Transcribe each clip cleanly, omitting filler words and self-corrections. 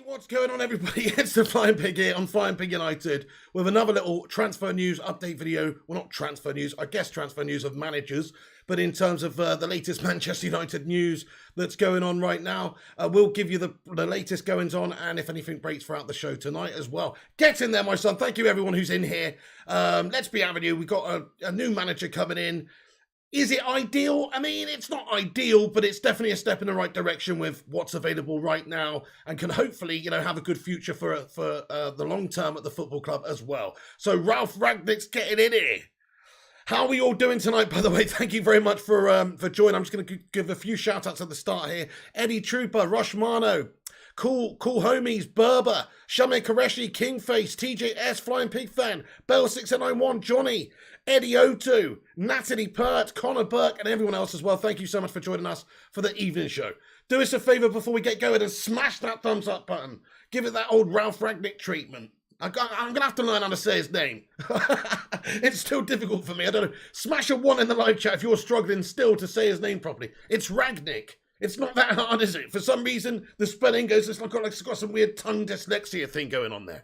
What's going on, everybody? It's the Flying Pig here on Flying Pig United with another little transfer news update video. Well, not transfer news, I guess transfer news of managers, but in terms of the latest Manchester United news that's going on right now, we'll give you the latest goings on and if anything breaks throughout the show tonight as well. Get in there, my son. Thank you, everyone who's in here. Let's be having you. We've got a new manager coming in. Is it ideal? I mean, it's not ideal, but it's definitely a step in the right direction with what's available right now and can hopefully, have a good future for the long term at the football club as well. So Ralf Rangnick's getting in here. How are we all doing tonight, by the way? Thank you very much for joining. I'm just going to give a few shout-outs at the start here. Eddie Trooper, Roshmano, Cool Homies, Berber, Shame Koreshi, Kingface, TJS, Flying Pig Fan, Bell691, Johnny, Eddie O2, Natalie Pert, Connor Burke, and everyone else as well. Thank you so much for joining us for the evening show. Do us a favour before we get going and smash that thumbs up button. Give it that old Ralf Rangnick treatment. I'm going to have to learn how to say his name. It's still difficult for me. I don't know. Smash a 1 in the live chat if you're struggling still to say his name properly. It's Rangnick. It's not that hard, is it? For some reason, the spelling goes, it's got some weird tongue dyslexia thing going on there.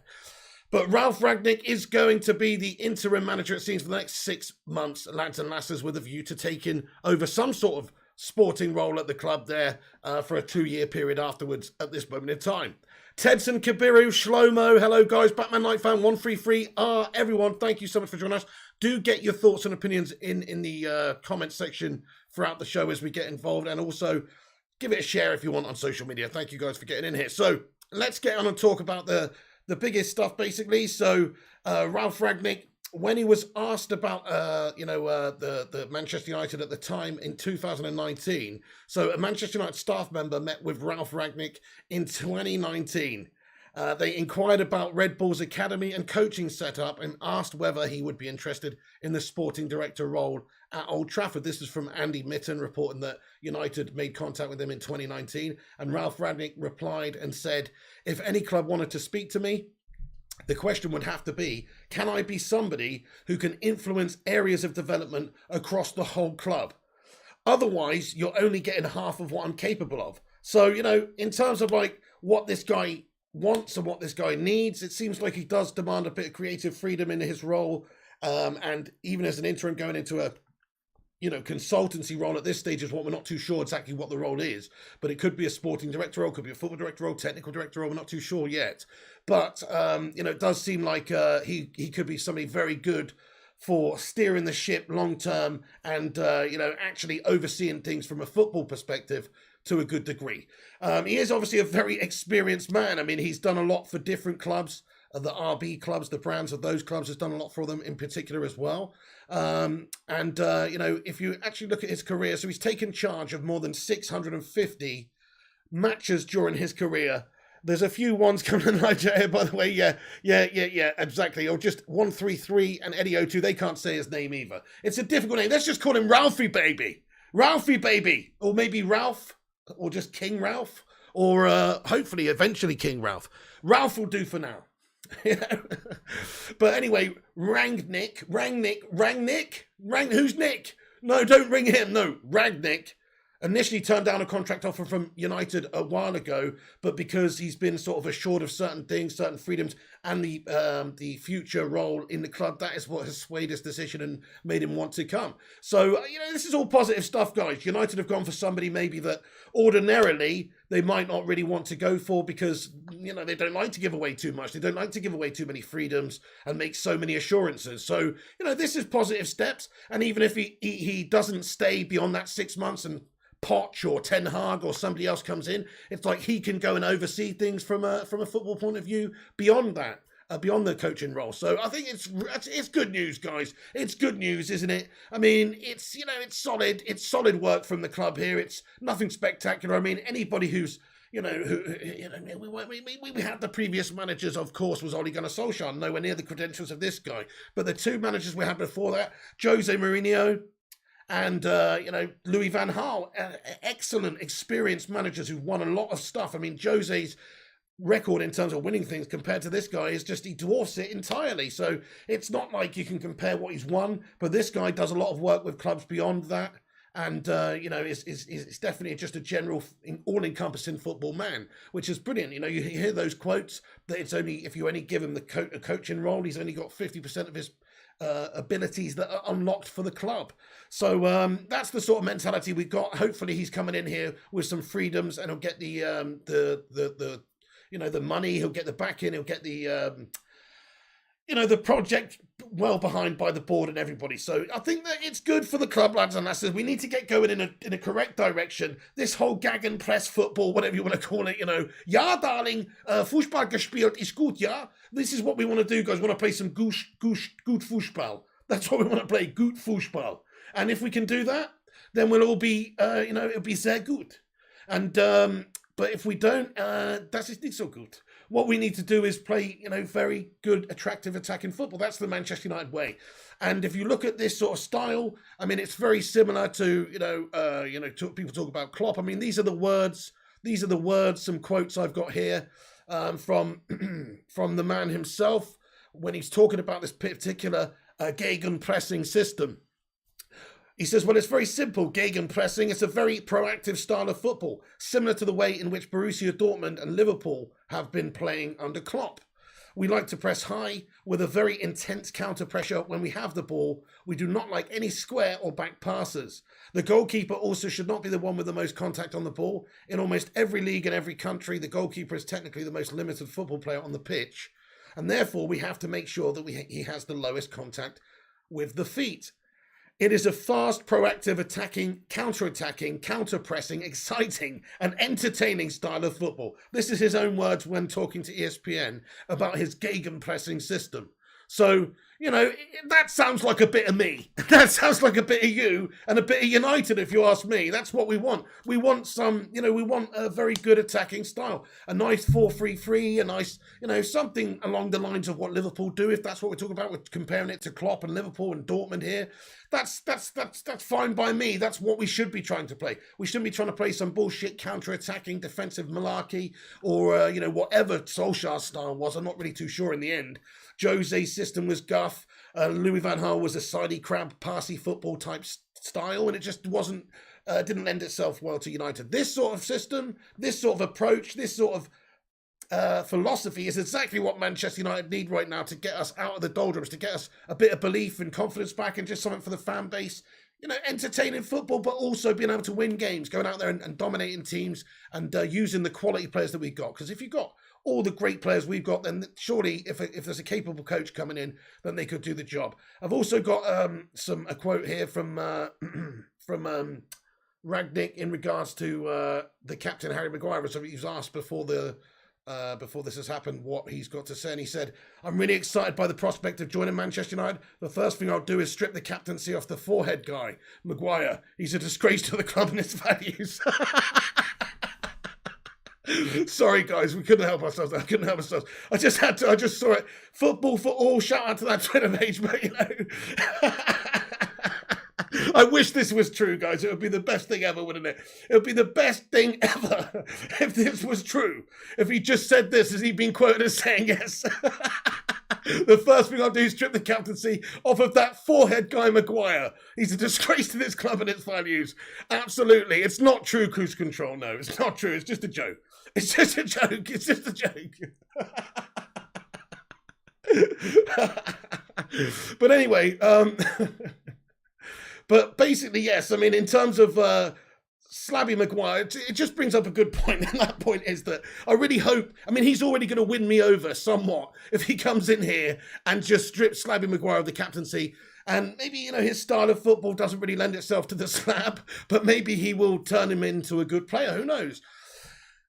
But Ralf Rangnick is going to be the interim manager, it seems, for the next 6 months, lads and lasses, with a view to taking over some sort of sporting role at the club there for a 2-year period afterwards at this moment in time. Tedson Kabiru, Shlomo, hello guys, Batman Night Fan 133, everyone, thank you so much for joining us. Do get your thoughts and opinions in the comments section throughout the show as we get involved, and also give it a share if you want on social media. Thank you guys for getting in here. So let's get on and talk about the biggest stuff, basically. So Ralf Rangnick, when he was asked about, the Manchester United at the time in 2019, so a Manchester United staff member met with Ralf Rangnick in 2019. They inquired about Red Bull's academy and coaching setup and asked whether he would be interested in the sporting director role at Old Trafford. This is from Andy Mitten reporting that United made contact with him in 2019. And Ralf Rangnick replied and said, if any club wanted to speak to me, the question would have to be, can I be somebody who can influence areas of development across the whole club? Otherwise, you're only getting half of what I'm capable of. So, in terms of what this guy wants and what this guy needs, it seems like he does demand a bit of creative freedom in his role. And even as an interim going into a consultancy role at this stage is what we're not too sure exactly what the role is, but it could be a sporting director role, could be a football director role, technical director role, we're not too sure yet. But, it does seem like he could be somebody very good for steering the ship long term and, actually overseeing things from a football perspective to a good degree. He is obviously a very experienced man. I mean, he's done a lot for different clubs. The RB clubs, the brands of those clubs, has done a lot for them in particular as well. If you actually look at his career, so he's taken charge of more than 650 matches during his career. There's a few ones coming in live chat here, by the way. Yeah, exactly. Or just 133 and Eddie O2, they can't say his name either. It's a difficult name. Let's just call him Ralphie Baby. Ralphie Baby. Or maybe Ralph, or just King Ralph, or hopefully eventually King Ralph. Ralph will do for now. But anyway, Rangnick, who's Nick? No, don't ring him. No, Rangnick initially turned down a contract offer from United a while ago, but because he's been sort of assured of certain things, certain freedoms, and the future role in the club, that is what has swayed his decision and made him want to come. So, this is all positive stuff, guys. United have gone for somebody maybe that ordinarily they might not really want to go for because, they don't like to give away too much. They don't like to give away too many freedoms and make so many assurances. So, this is positive steps. And even if he doesn't stay beyond that 6 months and Poch or Ten Hag or somebody else comes in, it's like he can go and oversee things from a football point of view beyond that, beyond the coaching role. So I think it's good news, guys. It's good news, isn't it? I mean, it's solid. It's solid work from the club here. It's nothing spectacular. I mean, anybody who's we had the previous managers, of course, was Ole Gunnar Solskjaer, nowhere near the credentials of this guy. But the two managers we had before that, Jose Mourinho and, Louis van Gaal, excellent, experienced managers who've won a lot of stuff. I mean, Jose's record in terms of winning things compared to this guy is just, he dwarfs it entirely. So it's not like you can compare what he's won, but this guy does a lot of work with clubs beyond that. and is definitely just a general, all-encompassing football man, which is brilliant. You hear those quotes that it's only if you only give him a coaching role, he's only got 50% of his abilities that are unlocked for the club. So that's the sort of mentality we've got. Hopefully, he's coming in here with some freedoms, and he'll get the money, he'll get the backing, he'll get the project well behind by the board and everybody. So I think that it's good for the club, lads and lasses. We need to get going in a correct direction. This whole Gegenpress football, whatever you want to call it, ja, darling, Fußball gespielt ist gut, ja? This is what we want to do, guys. We want to play some gut Fußball. That's what we want to play, gut Fußball. And if we can do that, then we'll all be, it'll be sehr gut. And, but if we don't, das ist nicht so gut. What we need to do is play, very good, attractive attacking football. That's the Manchester United way. And if you look at this sort of style, I mean, it's very similar to, people talk about Klopp. I mean, these are the words, some quotes I've got here from the man himself when he's talking about this particular gegenpressing system. He says, well, it's very simple, gegenpressing. It's a very proactive style of football, similar to the way in which Borussia Dortmund and Liverpool have been playing under Klopp. We like to press high with a very intense counter pressure when we have the ball. We do not like any square or back passes. The goalkeeper also should not be the one with the most contact on the ball. In almost every league in every country, the goalkeeper is technically the most limited football player on the pitch. And therefore, we have to make sure that he has the lowest contact with the feet. It is a fast, proactive, attacking, counter-attacking, counter-pressing, exciting and entertaining style of football. This is his own words when talking to ESPN about his gegenpressing system. So, that sounds like a bit of me. That sounds like a bit of you and a bit of United, if you ask me. That's what we want. We want we want a very good attacking style. A nice 4-3-3, a nice, something along the lines of what Liverpool do, if that's what we're talking about. We're comparing it to Klopp and Liverpool and Dortmund here. That's fine by me. That's what we should be trying to play. We shouldn't be trying to play some bullshit counter-attacking defensive malarkey or, whatever Solskjaer's style was. I'm not really too sure in the end. Jose's system was guff. Louis van Gaal was a sidey crab, passy football type style, and it just didn't lend itself well to United. This sort of system, this sort of approach, this sort of philosophy is exactly what Manchester United need right now to get us out of the doldrums, to get us a bit of belief and confidence back, and just something for the fan base. Entertaining football, but also being able to win games, going out there and dominating teams and using the quality players that we've got. Because if you've got all the great players we've got, then surely if there's a capable coach coming in, then they could do the job. I've also got a quote here from Rangnick in regards to the captain, Harry Maguire. So he was asked before this has happened what he's got to say, and he said, I'm really excited by the prospect of joining Manchester United. The first thing I'll do is strip the captaincy off the forehead guy, Maguire. He's a disgrace to the club and its values. Sorry, guys, we couldn't help ourselves. I just saw it. Football for all. Shout out to that Twitter page, but I wish this was true, guys. It would be the best thing ever, wouldn't it? It would be the best thing ever if this was true. If he just said this, as he'd been quoted as saying yes. The first thing I'll do is strip the captaincy off of that forehead guy, Maguire. He's a disgrace to this club and its values. Absolutely. It's not true, cruise control. No, it's not true. It's just a joke. It's just a joke. It's just a joke. But anyway, but basically, yes. I mean, in terms of Slabby Maguire, it just brings up a good point, and that point is that I really hope, he's already going to win me over somewhat if he comes in here and just strips Slabby Maguire of the captaincy, and maybe, his style of football doesn't really lend itself to the slab, but maybe he will turn him into a good player, who knows?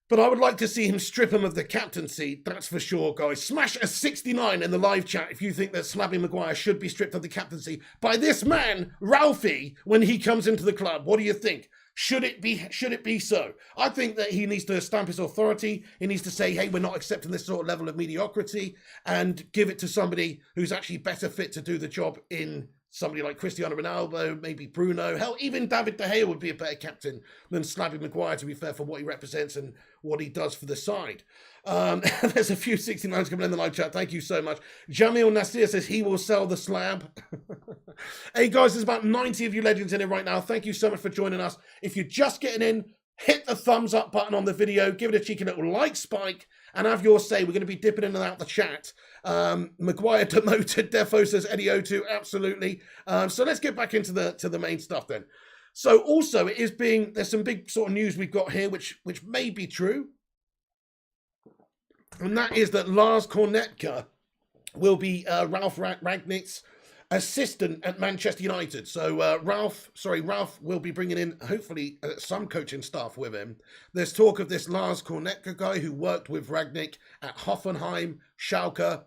But I would like to see him strip him of the captaincy, that's for sure, guys. Smash a 69 in the live chat if you think that Slabby Maguire should be stripped of the captaincy by this man, Ralphie, when he comes into the club. What do you think? Should it be so? I think that he needs to stamp his authority. He needs to say, hey, we're not accepting this sort of level of mediocrity, and give it to somebody who's actually better fit to do the job in somebody like Cristiano Ronaldo, maybe Bruno. Hell, even David De Gea would be a better captain than Slavy Maguire, to be fair, for what he represents and what he does for the side. There's a few 69s coming in the live chat. Thank you so much. Jamil Nasir says he will sell the slab. Hey guys, there's about 90 of you legends in here right now. Thank you so much for joining us. If you're just getting in, hit the thumbs up button on the video, give it a cheeky little like spike, and have your say. We're going to be dipping in and out the chat. Maguire demoted, Defo says Eddie O2, absolutely. So let's get back into the main stuff then. So also it is there's some big sort of news we've got here, which may be true. And that is that Lars Kornetka will be Ralf Rangnick's assistant at Manchester United. So Ralf will be bringing in, hopefully, some coaching staff with him. There's talk of this Lars Kornetka guy who worked with Rangnick at Hoffenheim, Schalke,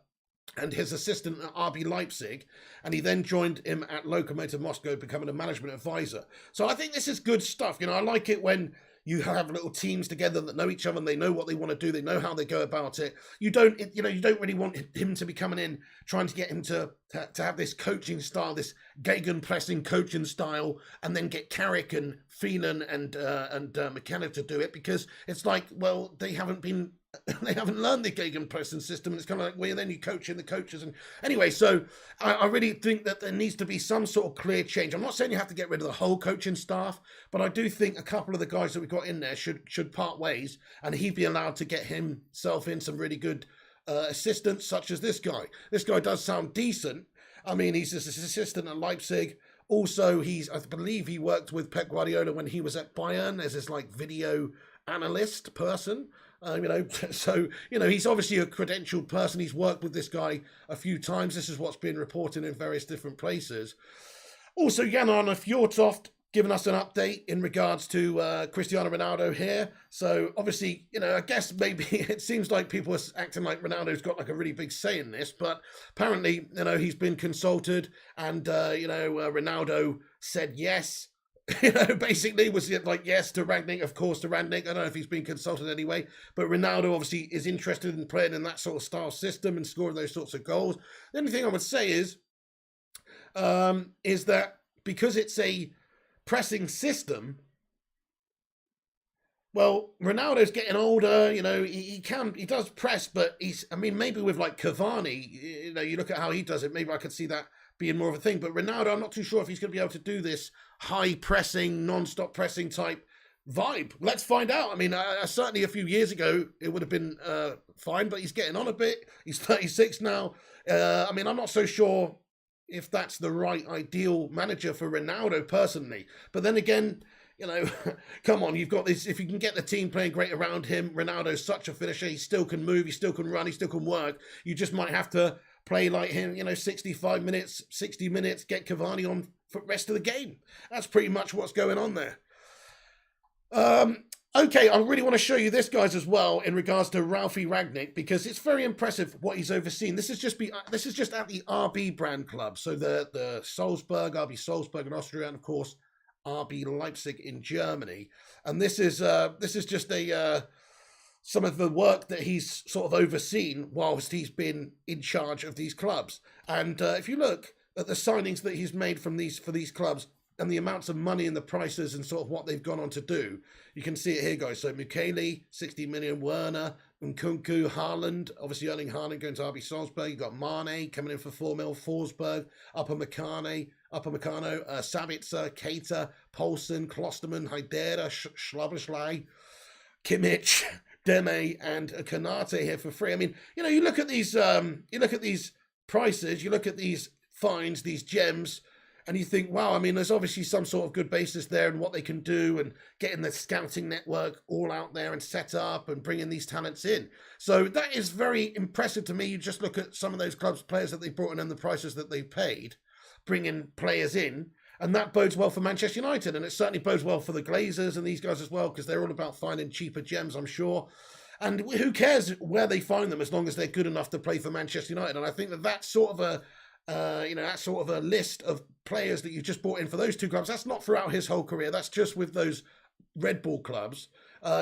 and his assistant at RB Leipzig, and he then joined him at Lokomotiv Moscow, becoming a management advisor. So I think this is good stuff. I like it when you have little teams together that know each other and they know what they want to do. They know how they go about it. You don't really want him to be coming in trying to get him to have this coaching style, this gegenpressing coaching style, and then get Carrick and Phelan and McKenna to do it, because it's like, well, they haven't learned the gegenpressing system, and it's kind of like, well, then you coach in the coaches. And anyway, so I really think that there needs to be some sort of clear change. I'm not saying you have to get rid of the whole coaching staff, but I do think a couple of the guys that we've got in there should part ways, and he'd be allowed to get himself in some really good assistants, such as this guy. This guy does sound decent. I mean, he's an assistant at Leipzig. Also, I believe he worked with Pep Guardiola when he was at Bayern as this like video analyst person. So he's obviously a credentialed person. He's worked with this guy a few times. This is what's been reported in various different places. Also, Jan-Arne Fjortoft giving us an update in regards to Cristiano Ronaldo here. So obviously, I guess maybe it seems like people are acting like Ronaldo's got like a really big say in this, but apparently, he's been consulted, and Ronaldo said yes. Basically was it like yes to Rangnick, of course to Rangnick. I don't know if he's been consulted anyway, but Ronaldo obviously is interested in playing in that sort of style system and scoring those sorts of goals. The only thing I would say is that because it's a pressing system, well, Ronaldo's getting older, he does press, but maybe with like Cavani, you look at how he does it, maybe I could see that being more of a thing. But Ronaldo, I'm not too sure if he's going to be able to do this high pressing, non-stop pressing type vibe. Let's find out. Certainly a few years ago, it would have been fine, but he's getting on a bit. He's 36 now. I'm not so sure if that's the right ideal manager for Ronaldo personally. But then again, come on, you've got this. If you can get the team playing great around him, Ronaldo's such a finisher. He still can move, he still can run, he still can work. You just might have to play like him, 65 minutes, 60 minutes, get Cavani on for the rest of the game. That's pretty much what's going on there. Okay, I really want to show you this, guys, as well, in regards to Ralfie Rangnick, because it's very impressive what he's overseen. This is just at the RB brand club. So the Salzburg, RB Salzburg in Austria, and of course RB Leipzig in Germany. And this is just some of the work that he's sort of overseen whilst he's been in charge of these clubs. And if you look at the signings that he's made for these clubs and the amounts of money and the prices and sort of what they've gone on to do, you can see it here, guys. So Mukele, 60 million, Werner, Nkunku, Haaland, obviously Erling Haaland going to RB Salzburg. You've got Mane coming in for 4 mil, Forsberg, Upamecano, Sabitzer, Keita, Poulsen, Klosterman, Haidara, Schlabberschlei, Kimmich, Deme, and Kanate here for free. You look at these prices, you look at these fines, these gems, and you think, wow, there's obviously some sort of good basis there and what they can do, and getting the scouting network all out there and set up and bringing these talents in. So that is very impressive to me. You just look at some of those clubs, players that they brought in and the prices that they paid, bringing players in, and that bodes well for Manchester United, and it certainly bodes well for the Glazers and these guys as well, because they're all about finding cheaper gems, I'm sure. And who cares where they find them, as long as they're good enough to play for Manchester United. And I think that's sort of a list of players that you just brought in for those two clubs. That's not throughout his whole career. That's just with those Red Bull clubs.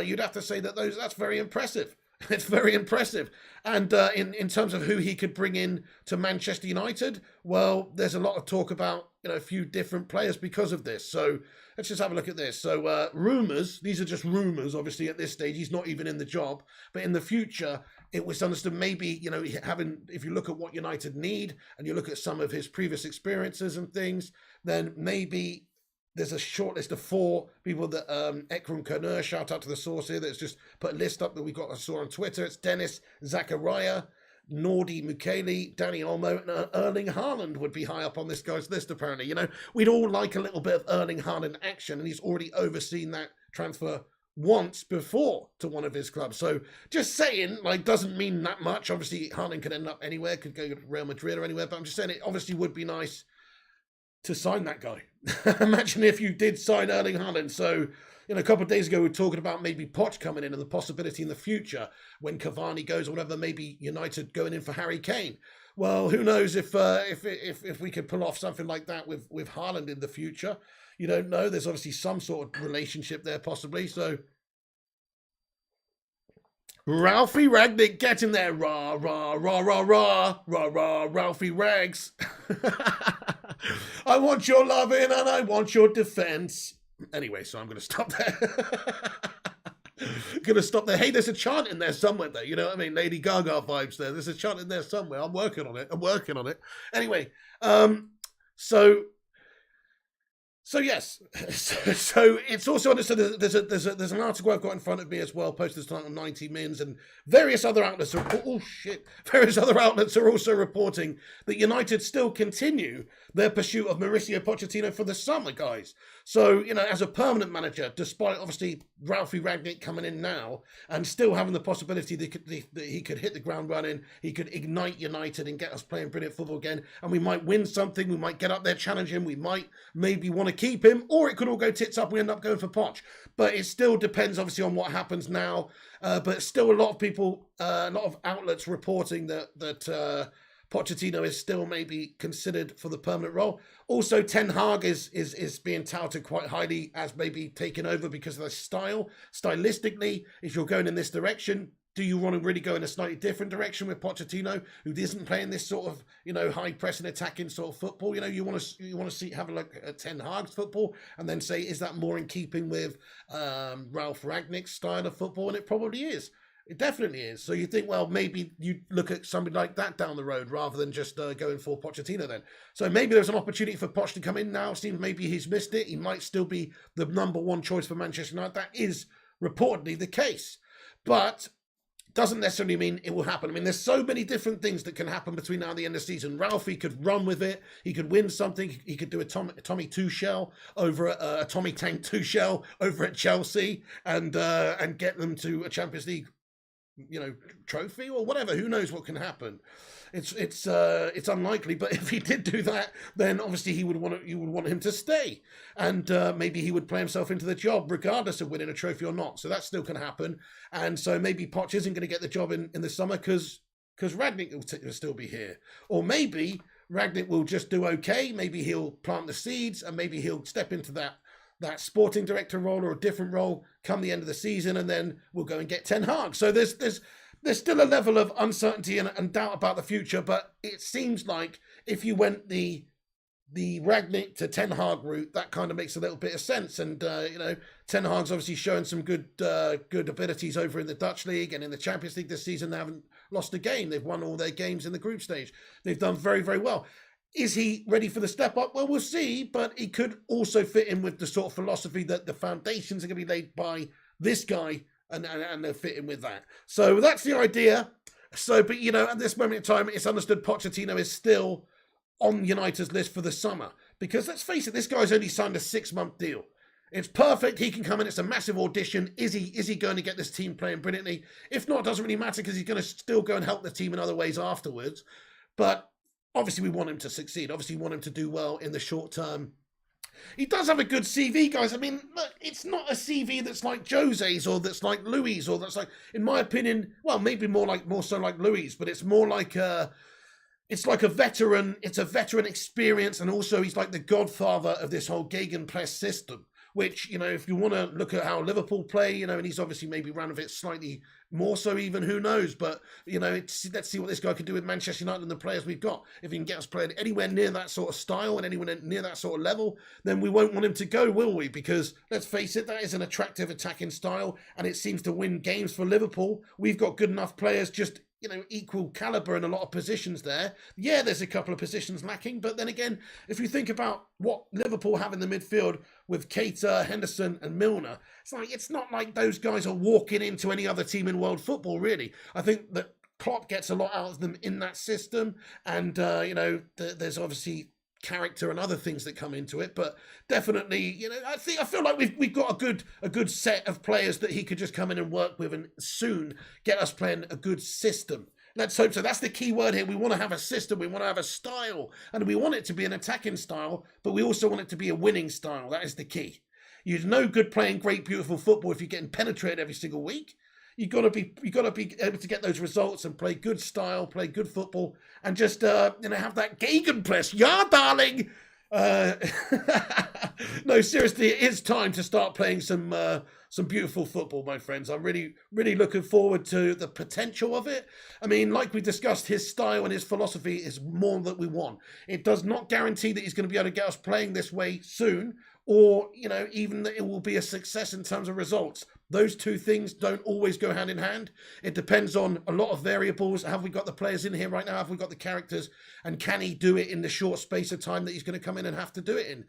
You'd have to say that that's very impressive. It's very impressive. And in terms of who he could bring in to Manchester United, well, there's a lot of talk about a few different players because of this. So let's just have a look at this. So rumours, these are just rumours, obviously at this stage, he's not even in the job. But in the future, it was understood maybe, if you look at what United need and you look at some of his previous experiences and things, then maybe there's a short list of 4 people that Ekram Kerner, shout out to the source here, that's just put a list up that I saw on Twitter. It's Dennis Zakaria, Nordi Mukele, Danny Olmo, and Erling Haaland would be high up on this guy's list, apparently. We'd all like a little bit of Erling Haaland action, and he's already overseen that transfer once before to one of his clubs. So just saying, doesn't mean that much. Obviously, Haaland could end up anywhere, could go to Real Madrid or anywhere, but I'm just saying it obviously would be nice to sign that guy. Imagine if you did sign Erling Haaland. So, a couple of days ago, we were talking about maybe Poch coming in and the possibility in the future when Cavani goes or whatever, maybe United going in for Harry Kane. Well, who knows if we could pull off something like that with Haaland in the future. You don't know. There's obviously some sort of relationship there possibly. So, Ralfie Rangnick, get in there. Rah, rah, rah, rah, rah, rah, rah, Ralphie Rags. I want your loving and I want your defense. Anyway, so I'm going to stop there. Going to stop there. Hey, there's a chant in there somewhere there. You know what I mean? Lady Gaga vibes there. There's a chant in there somewhere. I'm working on it. Anyway, So yes, so it's also understood that there's an article I've got in front of me as well, posted tonight on 90 Mins, and various other outlets are also reporting that United still continue their pursuit of Mauricio Pochettino for the summer, guys. So, as a permanent manager, despite obviously Ralfie Rangnick coming in now and still having the possibility that he could hit the ground running, he could ignite United and get us playing brilliant football again, and we might win something, we might get up there, challenge him, we might maybe want to keep him, or it could all go tits up, we end up going for Poch. But it still depends obviously on what happens now, but still a lot of people, a lot of outlets reporting that Pochettino is still maybe considered for the permanent role. Also, Ten Hag is being touted quite highly as maybe taking over because of the style. Stylistically, if you're going in this direction, do you want to really go in a slightly different direction with Pochettino, who isn't playing this sort of, high pressing, attacking sort of football? You want to have a look at Ten Hag's football and then say, is that more in keeping with Ralf Rangnick's style of football? And it probably is. It definitely is. So you think, well, maybe you look at somebody like that down the road rather than just going for Pochettino then. So maybe there's an opportunity for Poch to come in now. Seems maybe he's missed it. He might still be the number one choice for Manchester United. That is reportedly the case. But doesn't necessarily mean it will happen. I mean, there's so many different things that can happen between now and the end of the season. Ralphie could run with it. He could win something. He could do a Tommy Tuchel over a Tommy Tank Tuchel over at Chelsea and get them to a Champions League trophy or whatever. Who knows what can happen? It's unlikely, but if he did do that, then obviously you would want him to stay, and maybe he would play himself into the job regardless of winning a trophy or not. So that still can happen, and so maybe Poch isn't going to get the job in the summer because Rangnick will still be here, or maybe Rangnick will just do okay. Maybe he'll plant the seeds, and maybe he'll step into that sporting director role or a different role come the end of the season, and then we'll go and get Ten Hag. So there's still a level of uncertainty and doubt about the future, but it seems like if you went the Rangnick to Ten Hag route, that kind of makes a little bit of sense. And Ten Hag's obviously showing some good abilities over in the Dutch league and in the Champions League this season. They haven't lost a game. They've won all their games in the group stage. They've done very, very well. Is he ready for the step up? Well, we'll see, but he could also fit in with the sort of philosophy that the foundations are going to be laid by this guy, and they'll fit in with that. So that's the idea. So, but at this moment in time, it's understood Pochettino is still on United's list for the summer, because let's face it, this guy's only signed a 6-month deal. It's perfect. He can come in. It's a massive audition. Is he going to get this team playing brilliantly? If not, it doesn't really matter, because he's going to still go and help the team in other ways afterwards. But obviously, we want him to succeed. Obviously, we want him to do well in the short term. He does have a good CV, guys. I mean, look, it's not a CV that's like Jose's or that's like Louis or that's like, in my opinion, well, maybe more so like Louis, but it's more like it's like a veteran. It's a veteran experience, and also he's like the godfather of this whole Gegenpress system, which, you know, if you want to look at how Liverpool play, you know, and he's obviously maybe ran with it slightly more so even, who knows, but, you know, let's see what this guy can do with Manchester United and the players we've got. If he can get us playing anywhere near that sort of style and anywhere near that sort of level, then we won't want him to go, will we? Because, let's face it, that is an attractive attacking style, and it seems to win games for Liverpool. We've got good enough players, just, you know, equal caliber in a lot of positions there. Yeah, there's a couple of positions lacking, but then again, if you think about what Liverpool have in the midfield with Keita, Henderson and Milner, it's not like those guys are walking into any other team in world football, really. I think that Klopp gets a lot out of them in that system, and, you know, there's obviously character and other things that come into it, but definitely, you know, I feel like we've got a good set of players that he could just come in and work with and soon get us playing a good system. Let's hope so. That's the key word here. We want to have a system, we want to have a style, and we want it to be an attacking style, but we also want it to be a winning style. That is the key. You're no good playing great, beautiful football if you're getting penetrated every single week. You got to be able to get those results and play good style, play good football, and just you know, have that gegenpress. Yeah, darling. No, seriously, it is time to start playing some beautiful football, my friends. I'm really looking forward to the potential of it. I mean, like we discussed, his style and his philosophy is more that we want. It does not guarantee that he's going to be able to get us playing this way soon, or, you know, even that it will be a success in terms of results. Those two things don't always go hand in hand. It depends on a lot of variables. Have we got the players in here right now? Have we got the characters? And can he do it in the short space of time that he's going to come in and have to do it in?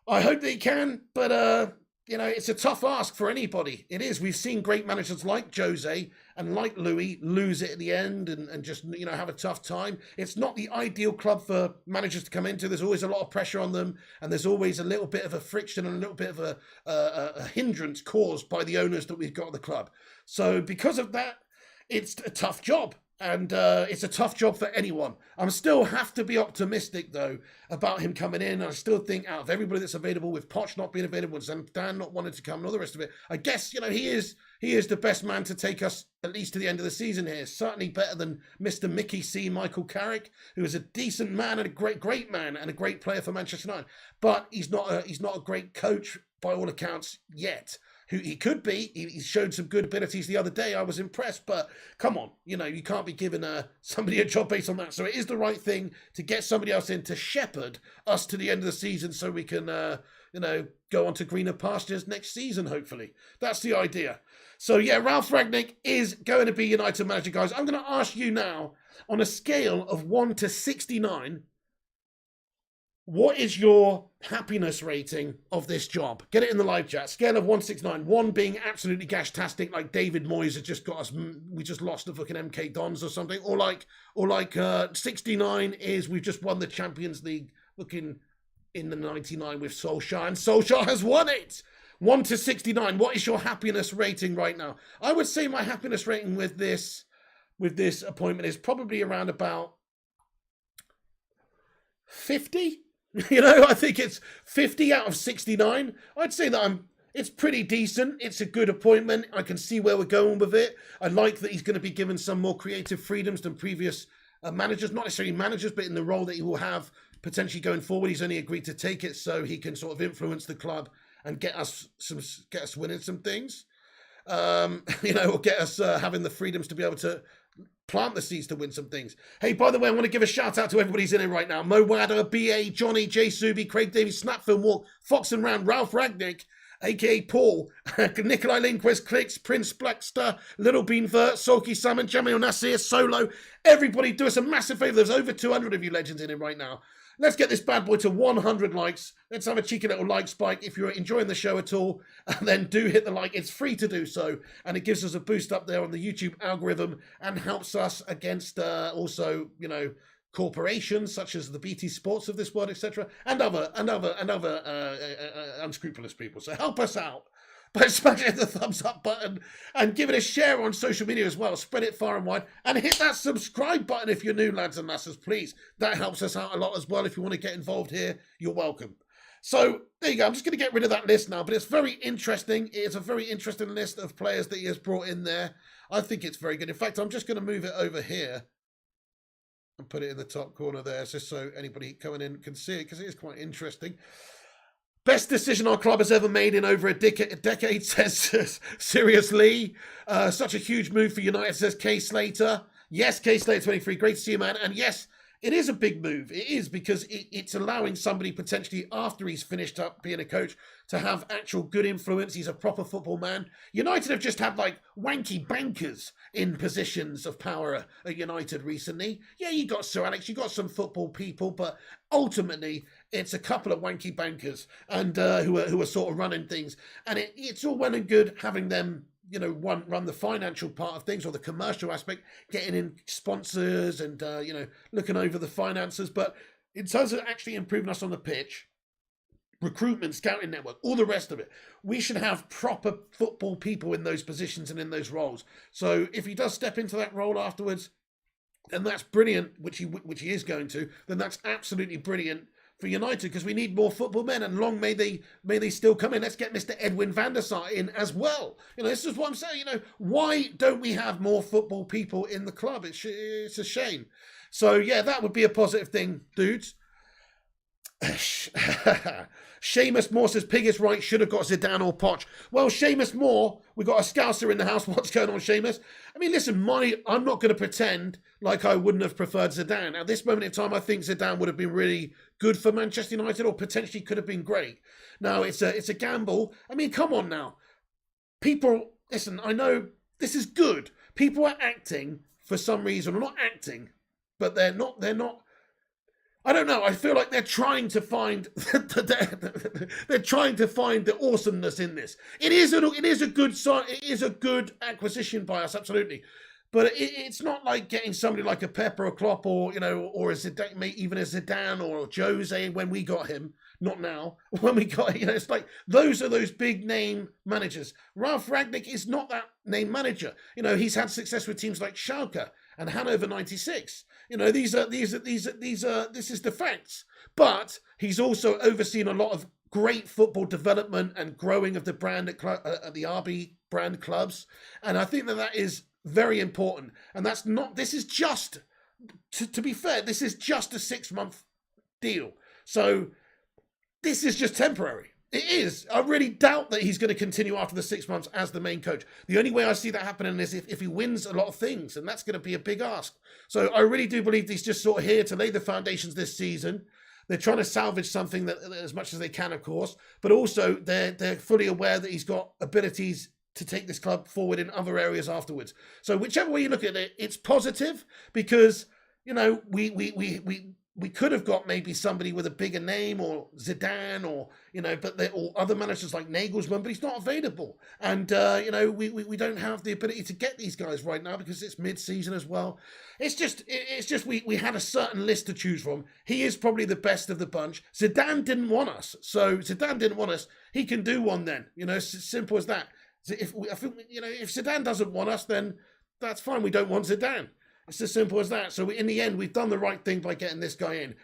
I hope that he can, but you know, it's a tough ask for anybody. It is. We've seen great managers like Jose and like Louis lose it at the end and just, you know, have a tough time. It's not the ideal club for managers to come into. There's always a lot of pressure on them, and there's always a little bit of a friction and a little bit of a hindrance caused by the owners that we've got at the club. So because of that, it's a tough job. And it's a tough job for anyone. I still have to be optimistic, though, about him coming in. I still think out of everybody that's available, with Poch not being available and Dan not wanting to come and all the rest of it, I guess, you know, he is the best man to take us at least to the end of the season here. Certainly better than Mr. Mickey C. Michael Carrick, who is a decent man and a great man and a great player for Manchester United. But he's not a great coach by all accounts yet. Who he could be. He showed some good abilities the other day. I was impressed, but come on, you know, you can't be giving somebody a job based on that. So it is the right thing to get somebody else in to shepherd us to the end of the season, so we can, you know, go on to greener pastures next season. Hopefully, that's the idea. So yeah, Ralf Rangnick is going to be United manager, guys. I'm going to ask you now, on a scale of 1 to 69. What is your happiness rating of this job? Get it in the live chat. Scale of 1 to 69. 1 being absolutely gash-tastic, like David Moyes has just got us. We just lost the fucking MK Dons or something. Or like 69 is we've just won the Champions League, looking in the 99 with Solskjaer, and Solskjaer has won it. 1 to 69. What is your happiness rating right now? I would say my happiness rating with this appointment is probably around about 50. You know, I think it's 50 out of 69. I'd say that it's pretty decent. It's a good appointment. I can see where we're going with it. I like that he's going to be given some more creative freedoms than previous managers, not necessarily managers, but in the role that he will have potentially going forward. He's only agreed to take it so he can sort of influence the club and get us winning some things. You know, or get us having the freedoms to be able to plant the seeds to win some things. Hey, by the way, I want to give a shout out to everybody who's in it right now. Mo Wadder, BA, Johnny, J Subi, Craig Davies, Snapfilm Walk, Fox and Round, Ralf Rangnick, aka Paul, Nikolai Lindquist, Clicks, Prince Blackster, Little Bean Vert, Sulky Salmon, Jamil Nasir, Solo. Everybody do us a massive favour. There's over 200 of you legends in it right now. Let's get this bad boy to 100 likes. Let's have a cheeky little like spike if you're enjoying the show at all. And then do hit the like. It's free to do so. And it gives us a boost up there on the YouTube algorithm and helps us against also, you know, corporations such as the BT Sports of this world, etc. and other unscrupulous people. So help us out by smashing the thumbs up button and give it a share on social media as well. Spread it far and wide and hit that subscribe button if you're new, lads and lasses, please. That helps us out a lot as well. If you want to get involved here, you're welcome. So there you go. I'm just going to get rid of that list now, but it's very interesting. It is a very interesting list of players that he has brought in there. I think it's very good. In fact, I'm just going to move it over here and put it in the top corner there just so anybody coming in can see it, because it is quite interesting. Best decision our club has ever made in over a decade, says Seriously. Such a huge move for United, says Kay Slater. Yes, Kay Slater 23, great to see you, man. And yes, it is a big move. It is, because it's allowing somebody potentially after he's finished up being a coach to have actual good influence. He's a proper football man. United have just had like wanky bankers in positions of power at United recently. Yeah, you got Sir Alex, you got some football people, but ultimately it's a couple of wanky bankers and who are sort of running things. And it's all well and good having them, you know, run the financial part of things or the commercial aspect, getting in sponsors and, you know, looking over the finances. But in terms of actually improving us on the pitch, recruitment, scouting network, all the rest of it, we should have proper football people in those positions and in those roles. So if he does step into that role afterwards, then that's brilliant, which he is going to, then that's absolutely brilliant for United, because we need more football men, and long may they still come in. Let's get Mr. Edwin van der Sar in as well. You know, this is what I'm saying. You know, why don't we have more football people in the club? It's a shame. So yeah, that would be a positive thing, dudes. Seamus Moore says Pig is right, should have got Zidane or Poch. Well, Seamus Moore, we got a Scouser in the house. What's going on, Seamus? I mean, listen, I'm not going to pretend like I wouldn't have preferred Zidane. At this moment in time, I think Zidane would have been really good for Manchester United, or potentially could have been great. Now, it's a gamble. I mean, come on now. People, listen, I know this is good. People are acting for some reason, or not acting, but they're not, I don't know. I feel like they're trying to find they're trying to find the awesomeness in this. It is a good sign. It is a good acquisition by us, absolutely. But it's not like getting somebody like a Pepper or Klopp, or you know, or a Zidane, even a Zidane or Jose when we got him. Not now. When we got, you know, it's like those are those big name managers. Ralf Rangnick is not that name manager. You know, he's had success with teams like Schalke and Hannover 96. You know, this is the facts. But he's also overseen a lot of great football development and growing of the brand at the RB brand clubs. And I think that is very important. And that's not, this is just, to be fair, this is just a 6-month deal. So this is just temporary. It is. I really doubt that he's going to continue after the 6 months as the main coach. The only way I see that happening is if he wins a lot of things, and that's going to be a big ask. So I really do believe he's just sort of here to lay the foundations this season. They're trying to salvage something that as much as they can, of course, but also they're fully aware that he's got abilities to take this club forward in other areas afterwards. So whichever way you look at it, it's positive, because, you know, we could have got maybe somebody with a bigger name, or Zidane, or, you know, or other managers like Nagelsmann, but he's not available. And, you know, we don't have the ability to get these guys right now because it's mid-season as well. It's just we had a certain list to choose from. He is probably the best of the bunch. Zidane didn't want us. So Zidane didn't want us. He can do one then. You know, it's as simple as that. If Zidane doesn't want us, then that's fine. We don't want Zidane. It's as simple as that. So in the end, we've done the right thing by getting this guy in.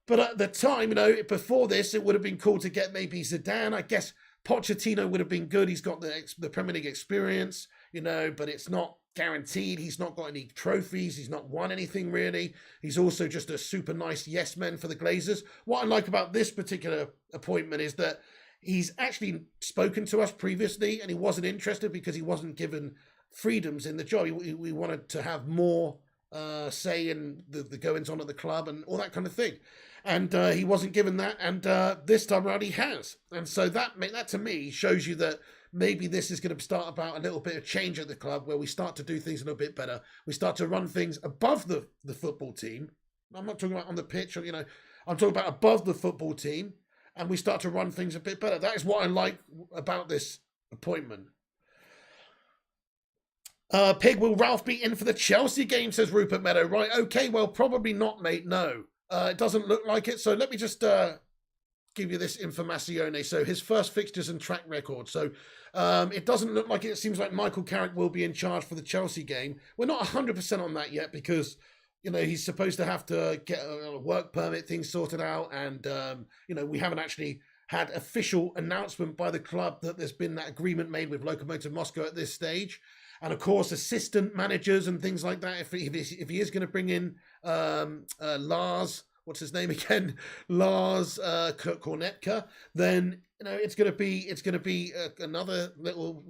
But at the time, you know, before this, it would have been cool to get maybe Zidane. I guess Pochettino would have been good. He's got the Premier League experience, you know, but it's not guaranteed. He's not got any trophies. He's not won anything really. He's also just a super nice yes man for the Glazers. What I like about this particular appointment is that he's actually spoken to us previously, and he wasn't interested because he wasn't given freedoms in the job. We wanted to have more say in the goings on at the club and all that kind of thing, and he wasn't given that, and this time around he has. And so that to me shows you that maybe this is going to start about a little bit of change at the club, where we start to do things a little bit better. We start to run things above the football team. I'm not talking about on the pitch, or, you know, I'm talking about above the football team, and we start to run things a bit better. That is what I like about this appointment. Pig, will Ralph be in for the Chelsea game, says Rupert Meadow. Right, okay, well, probably not, mate, no. It doesn't look like it, so let me just give you this informazione. So his first fixtures and track record. So it doesn't look like it. It seems like Michael Carrick will be in charge for the Chelsea game. We're not 100% on that yet, because, you know, he's supposed to have to get a work permit thing sorted out, and, you know, we haven't actually had official announcement by the club that there's been that agreement made with Lokomotiv Moscow at this stage. And of course, assistant managers and things like that. If he is going to bring in Lars, what's his name again? Lars Kornetka, then it's going to be another little,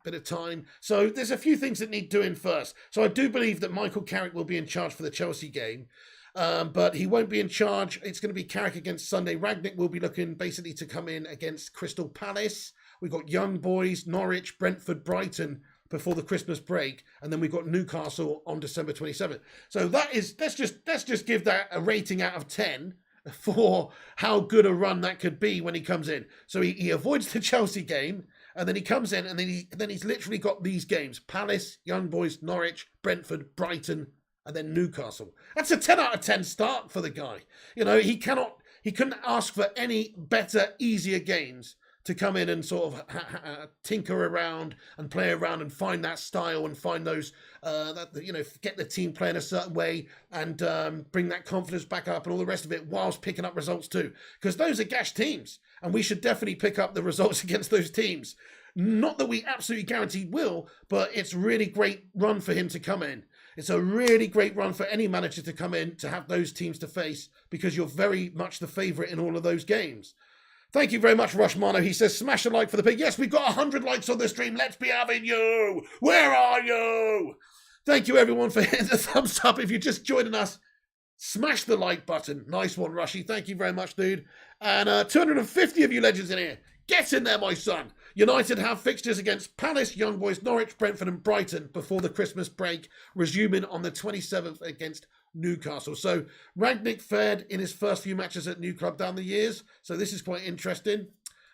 bit of time. So there's a few things that need doing first. So I do believe that Michael Carrick will be in charge for the Chelsea game. But he won't be in charge. It's going to be Carrick against Sunday. Rangnick will be looking basically to come in against Crystal Palace. We've got Young Boys, Norwich, Brentford, Brighton before the Christmas break, and then we've got Newcastle on December 27th. So let's just give that a rating out of 10 for how good a run that could be when he comes in. So he avoids the Chelsea game, and then he comes in, and then he's literally got these games: Palace, Young Boys, Norwich, Brentford, Brighton, and then Newcastle. That's a 10 out of 10 start for the guy. He couldn't ask for any better, easier games to come in and sort of tinker around and play around and find that style and find those, get the team playing a certain way and bring that confidence back up and all the rest of it whilst picking up results too. Because those are gash teams, and we should definitely pick up the results against those teams. Not that we absolutely guaranteed will, but it's really great run for him to come in. It's a really great run for any manager to come in to have those teams to face, because you're very much the favourite in all of those games. Thank you very much, Rushmano. He says, smash a like for the pig. Yes, we've got 100 likes on the stream. Let's be having you. Where are you? Thank you, everyone, for hitting the thumbs up. If you're just joining us, smash the like button. Nice one, Rushy. Thank you very much, dude. And 250 of you legends in here. Get in there, my son. United have fixtures against Palace, Young Boys, Norwich, Brentford and Brighton before the Christmas break, resuming on the 27th against Newcastle. So Rangnick fared in his first few matches at New Club down the years. So this is quite interesting.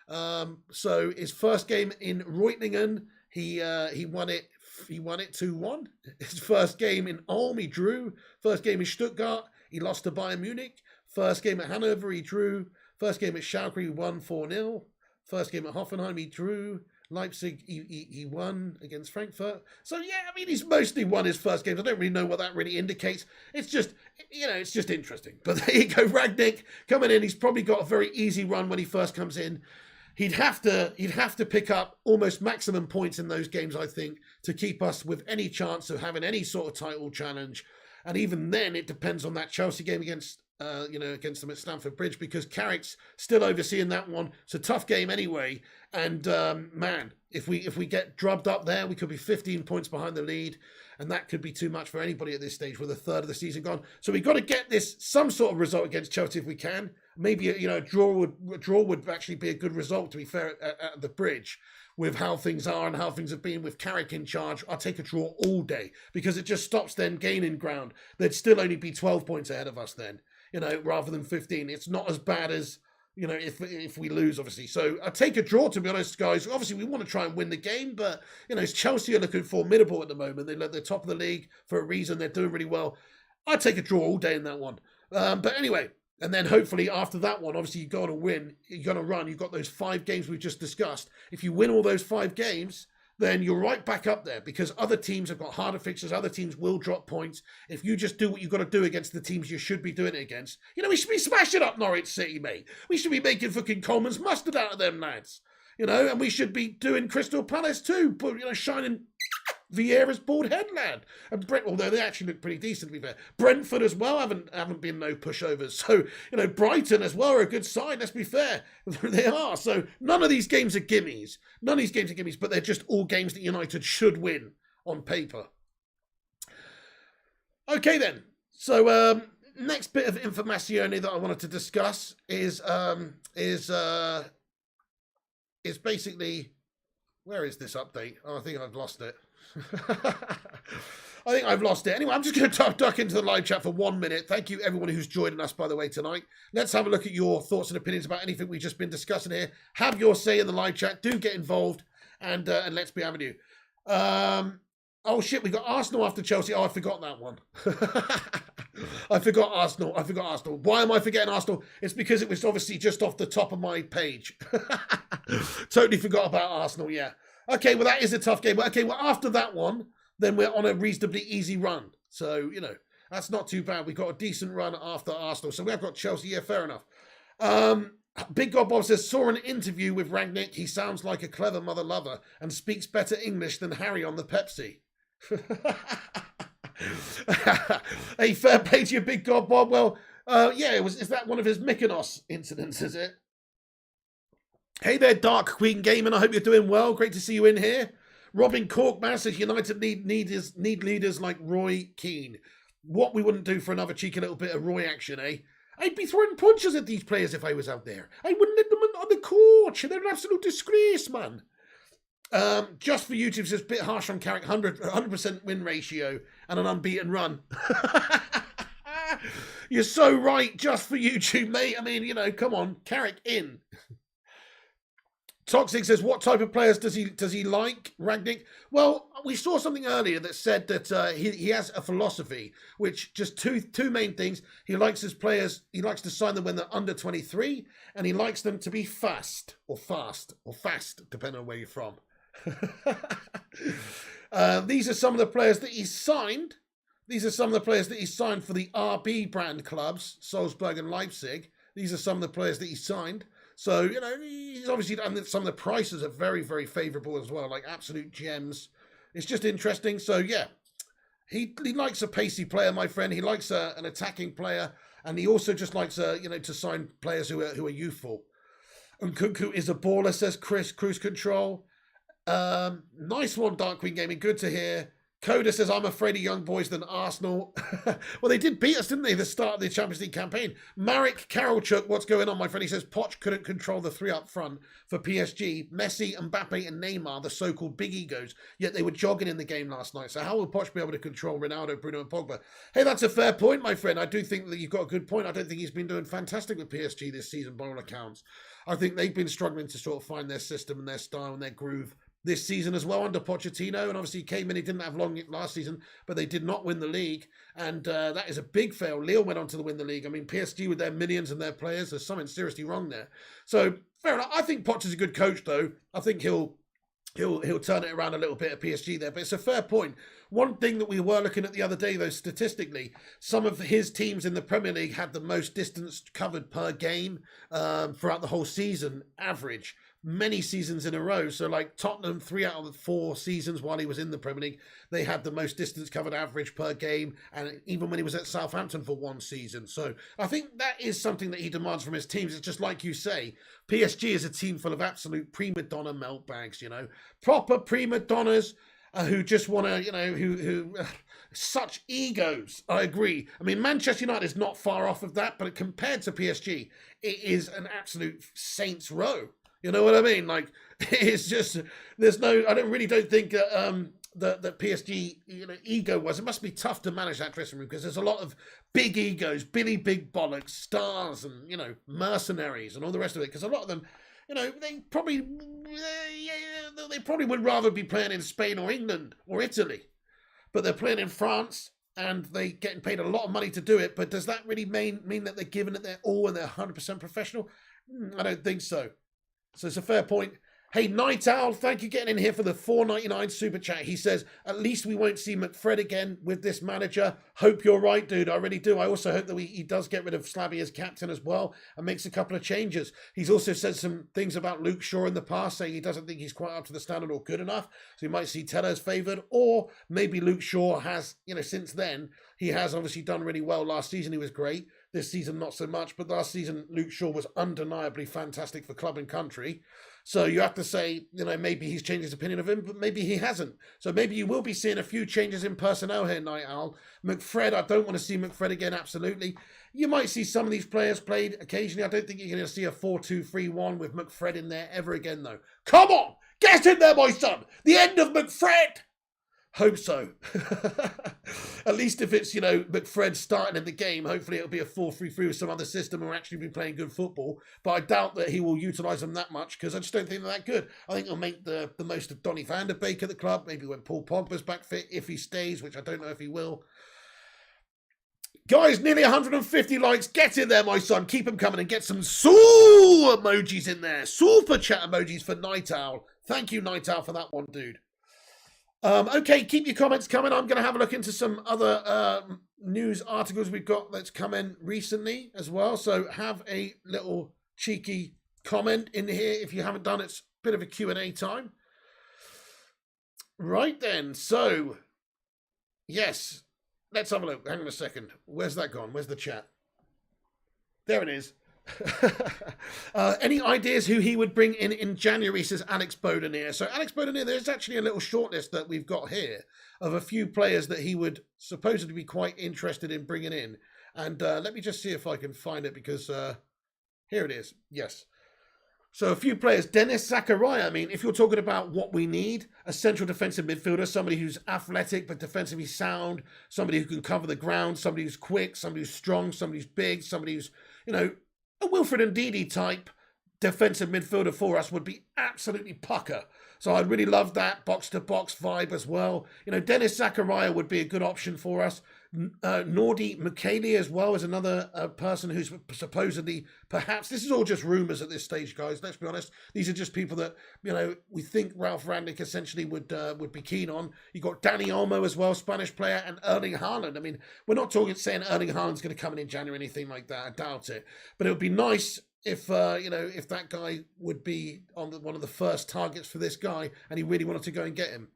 So his first game in Reutlingen, he won it 2-1. His first game in Ulm, he drew. First game in Stuttgart, he lost to Bayern Munich. First game at Hanover, he drew. First game at Schalke, he won 4-0. First game at Hoffenheim, he drew. Leipzig, he won against Frankfurt. So, yeah, I mean, he's mostly won his first games. I don't really know what that really indicates. It's just, it's just interesting. But there you go, Rangnick coming in. He's probably got a very easy run when he first comes in. He'd have to pick up almost maximum points in those games, I think, to keep us with any chance of having any sort of title challenge. And even then, it depends on that Chelsea game against against them at Stamford Bridge, because Carrick's still overseeing that one. It's a tough game anyway. And man, if we get drubbed up there, we could be 15 points behind the lead, and that could be too much for anybody at this stage with a third of the season gone. So we've got to get this some sort of result against Chelsea if we can. Maybe a draw would actually be a good result, to be fair, at the Bridge. With how things are and how things have been with Carrick in charge, I'll take a draw all day, because it just stops them gaining ground. They'd still only be 12 points ahead of us then, rather than 15. It's not as bad as, if we lose, obviously. So I take a draw, to be honest, guys. Obviously, we want to try and win the game, but, Chelsea are looking formidable at the moment. They're top of the league for a reason. They're doing really well. I'd take a draw all day in that one. But anyway, and then hopefully after that one, obviously you've got to win, you've got to run. You've got those 5 games we've just discussed. If you win all those 5 games, then you're right back up there, because other teams have got harder fixtures. Other teams will drop points. If you just do what you've got to do against the teams you should be doing it against, we should be smashing up Norwich City, mate. We should be making fucking Coleman's mustard out of them lads. And we should be doing Crystal Palace too, but, shining Vieira's bald head, lad. And although they actually look pretty decent, to be fair. Brentford as well haven't been no pushovers. So, Brighton as well are a good side, let's be fair. They are. So none of these games are gimmies. But they're just all games that United should win on paper. Okay then. So next bit of information that I wanted to discuss is basically, where is this update? Oh, I think I've lost it. Anyway, I'm just going to duck into the live chat for 1 minute. Thank you, everyone who's joining us, by the way, tonight. Let's have a look at your thoughts and opinions about anything we've just been discussing here. Have your say in the live chat. Do get involved, and let's be having you. Oh, shit, we got Arsenal after Chelsea. Oh, I forgot that one. I forgot Arsenal. Why am I forgetting Arsenal? It's because it was obviously just off the top of my page. Totally forgot about Arsenal, yeah. Okay, well, that is a tough game. Okay, well, after that one, then we're on a reasonably easy run. So, that's not too bad. We've got a decent run after Arsenal. So we have got Chelsea. Yeah, fair enough. Big God Bob says, saw an interview with Rangnick. He sounds like a clever mother lover and speaks better English than Harry on the Pepsi. Hey, fair play to you, Big God Bob. Well, yeah, is that one of his Mykonos incidents, is it? Hey there, Dark Queen Gaming. I hope you're doing well. Great to see you in here. Robin Corkman says United need leaders like Roy Keane. What we wouldn't do for another cheeky little bit of Roy action, eh? I'd be throwing punches at these players if I was out there. I wouldn't let them on the coach. They're an absolute disgrace, man. Just for YouTube says, bit harsh on Carrick, 100% win ratio and an unbeaten run. You're so right, just for YouTube, mate. I mean, you know, come on, Carrick in. Toxic says, what type of players does he like, Rangnick? Well, we saw something earlier that said that he has a philosophy, which just two main things. He likes his players, he likes to sign them when they're under 23, and he likes them to be fast, depending on where you're from. These are some of the players that he's signed. These are some of the players that he signed for the RB brand clubs, Salzburg and Leipzig. These are some of the players that he signed. So, you know, he's obviously done some of the prices are very, very favourable as well, like absolute gems. It's just interesting. So, yeah, he likes a pacey player, my friend. He likes an attacking player, and he also just likes, to sign players who are youthful. And Nkunku is a baller, says Chris. Cruise control. Nice one, Dark Queen Gaming. Good to hear. Coda says, I'm afraid of young boys than Arsenal. Well, they did beat us, didn't they, the start of the Champions League campaign. Marek Karolchuk, what's going on, my friend? He says, Poch couldn't control the three up front for PSG. Messi, Mbappe and Neymar, the so-called big egos, yet they were jogging in the game last night. So how will Poch be able to control Ronaldo, Bruno and Pogba? Hey, that's a fair point, my friend. I do think that you've got a good point. I don't think he's been doing fantastic with PSG this season by all accounts. I think they've been struggling to sort of find their system and their style and their groove this season as well under Pochettino, and obviously he came in, he didn't have long last season, but they did not win the league, and that is a big fail. Lille went on to win the league. I mean, PSG with their millions and their players, there's something seriously wrong there. So fair enough. I think Poch is a good coach, though. I think he'll turn it around a little bit at PSG there, but it's a fair point. One thing that we were looking at the other day, though, statistically, some of his teams in the Premier League had the most distance covered per game throughout the whole season, average. Many seasons in a row. So like Tottenham, 3 out of the 4 seasons while he was in the Premier League, they had the most distance covered average per game, and even when he was at Southampton for one season. So I think that is something that he demands from his teams. It's just like you say, PSG is a team full of absolute prima donna meltbags, you know, proper prima donnas who just want to, you know, who such egos. I agree. I mean, Manchester United is not far off of that, but compared to PSG, it is an absolute saints row. You know what I mean? Like, it's just, there's no, I don't think that PSG, you know, ego-wise, it must be tough to manage that dressing room because there's a lot of big egos, Billy Big Bollocks, stars and, you know, mercenaries and all the rest of it. Because a lot of them, you know, they probably would rather be playing in Spain or England or Italy. But they're playing in France and they're getting paid a lot of money to do it. But does that really mean that they're giving it their all and they're 100% professional? I don't think so. So it's a fair point. Hey, Night Owl, thank you for getting in here for the $4.99 super chat. He says, at least we won't see McFred again with this manager. Hope you're right, dude. I really do. I also hope that he does get rid of Slabby as captain as well and makes a couple of changes. He's also said some things about Luke Shaw in the past, saying he doesn't think he's quite up to the standard or good enough. So you might see Tellers favoured, or maybe Luke Shaw has, you know, since then, he has obviously done really well. Last season, he was great. This season, not so much. But last season, Luke Shaw was undeniably fantastic for club and country. So you have to say, you know, maybe he's changed his opinion of him, but maybe he hasn't. So maybe you will be seeing a few changes in personnel here, Night Owl. McFred, I don't want to see McFred again, absolutely. You might see some of these players played occasionally. I don't think you're going to see a 4-2-3-1 with McFred in there ever again, though. Come on! Get in there, my son! The end of McFred! Hope so. At least if it's, you know, McFred starting in the game, hopefully it'll be a 4-3-3 with some other system or actually be playing good football. But I doubt that he will utilise them that much because I just don't think they're that good. I think he'll make the most of Donny van der Beek at the club, maybe when Paul Pogba's back fit, if he stays, which I don't know if he will. Guys, nearly 150 likes. Get in there, my son. Keep them coming and get some emojis in there. Super chat emojis for Night Owl. Thank you, Night Owl, for that one, dude. Okay, keep your comments coming. I'm going to have a look into some other news articles we've got that's come in recently as well. So have a little cheeky comment in here if you haven't done. It's a bit of a Q&A time. Right then. So, yes, let's have a look. Hang on a second. Where's that gone? Where's the chat? There it is. Any ideas who he would bring in January, says Alex Bodenier. So Alex Bodenier, there's actually a little shortlist that we've got here of a few players that he would supposedly be quite interested in bringing in. And let me just see if I can find it, because here it is. Yes. So a few players. Dennis Zakaria. I mean, if you're talking about what we need, a central defensive midfielder, somebody who's athletic but defensively sound, somebody who can cover the ground, somebody who's quick, somebody who's strong, somebody who's big, somebody who's, a Wilfred Ndidi type defensive midfielder for us would be absolutely pucker. So I'd really love that box-to-box vibe as well. Dennis Zakaria would be a good option for us. Nordi Mukheli as well is another person who's supposedly, perhaps, this is all just rumours at this stage, guys, let's be honest. These are just people that, we think Ralf Rangnick essentially would be keen on. You've got Dani Olmo as well, Spanish player, and Erling Haaland. I mean, we're not saying Erling Haaland's going to come in January or anything like that. I doubt it. But it would be nice if that guy would be on one of the first targets for this guy, and he really wanted to go and get him,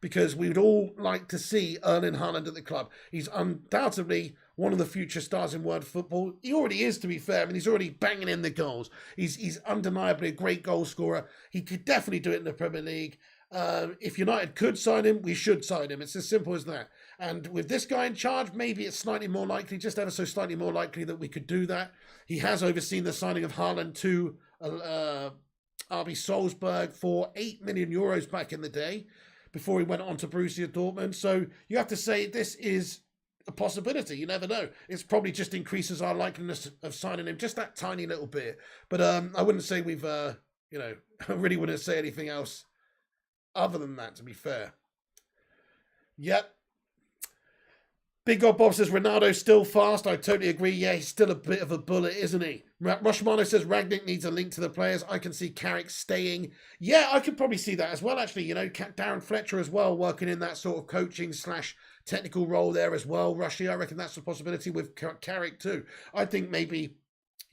because we would all like to see Erling Haaland at the club. He's undoubtedly one of the future stars in world football. He already is, to be fair. I mean, he's already banging in the goals. He's undeniably a great goal scorer. He could definitely do it in the Premier League. If United could sign him, we should sign him. It's as simple as that. And with this guy in charge, maybe it's slightly more likely, just ever so slightly more likely, that we could do that. He has overseen the signing of Haaland to RB Salzburg for €8 million back in the day, before he went on to Borussia Dortmund. So you have to say this is a possibility. You never know. It's probably just increases our likeliness of signing him just that tiny little bit. But I wouldn't say we've, I really wouldn't say anything else other than that, to be fair. Yep. Big God Bob says Ronaldo's still fast. I totally agree. Yeah, he's still a bit of a bullet, isn't he? Rushmano says Rangnick needs a link to the players. I can see Carrick staying. Yeah, I could probably see that as well, actually. Darren Fletcher as well, working in that sort of coaching / technical role there as well. Rushy, I reckon that's a possibility with Carrick too. I think maybe,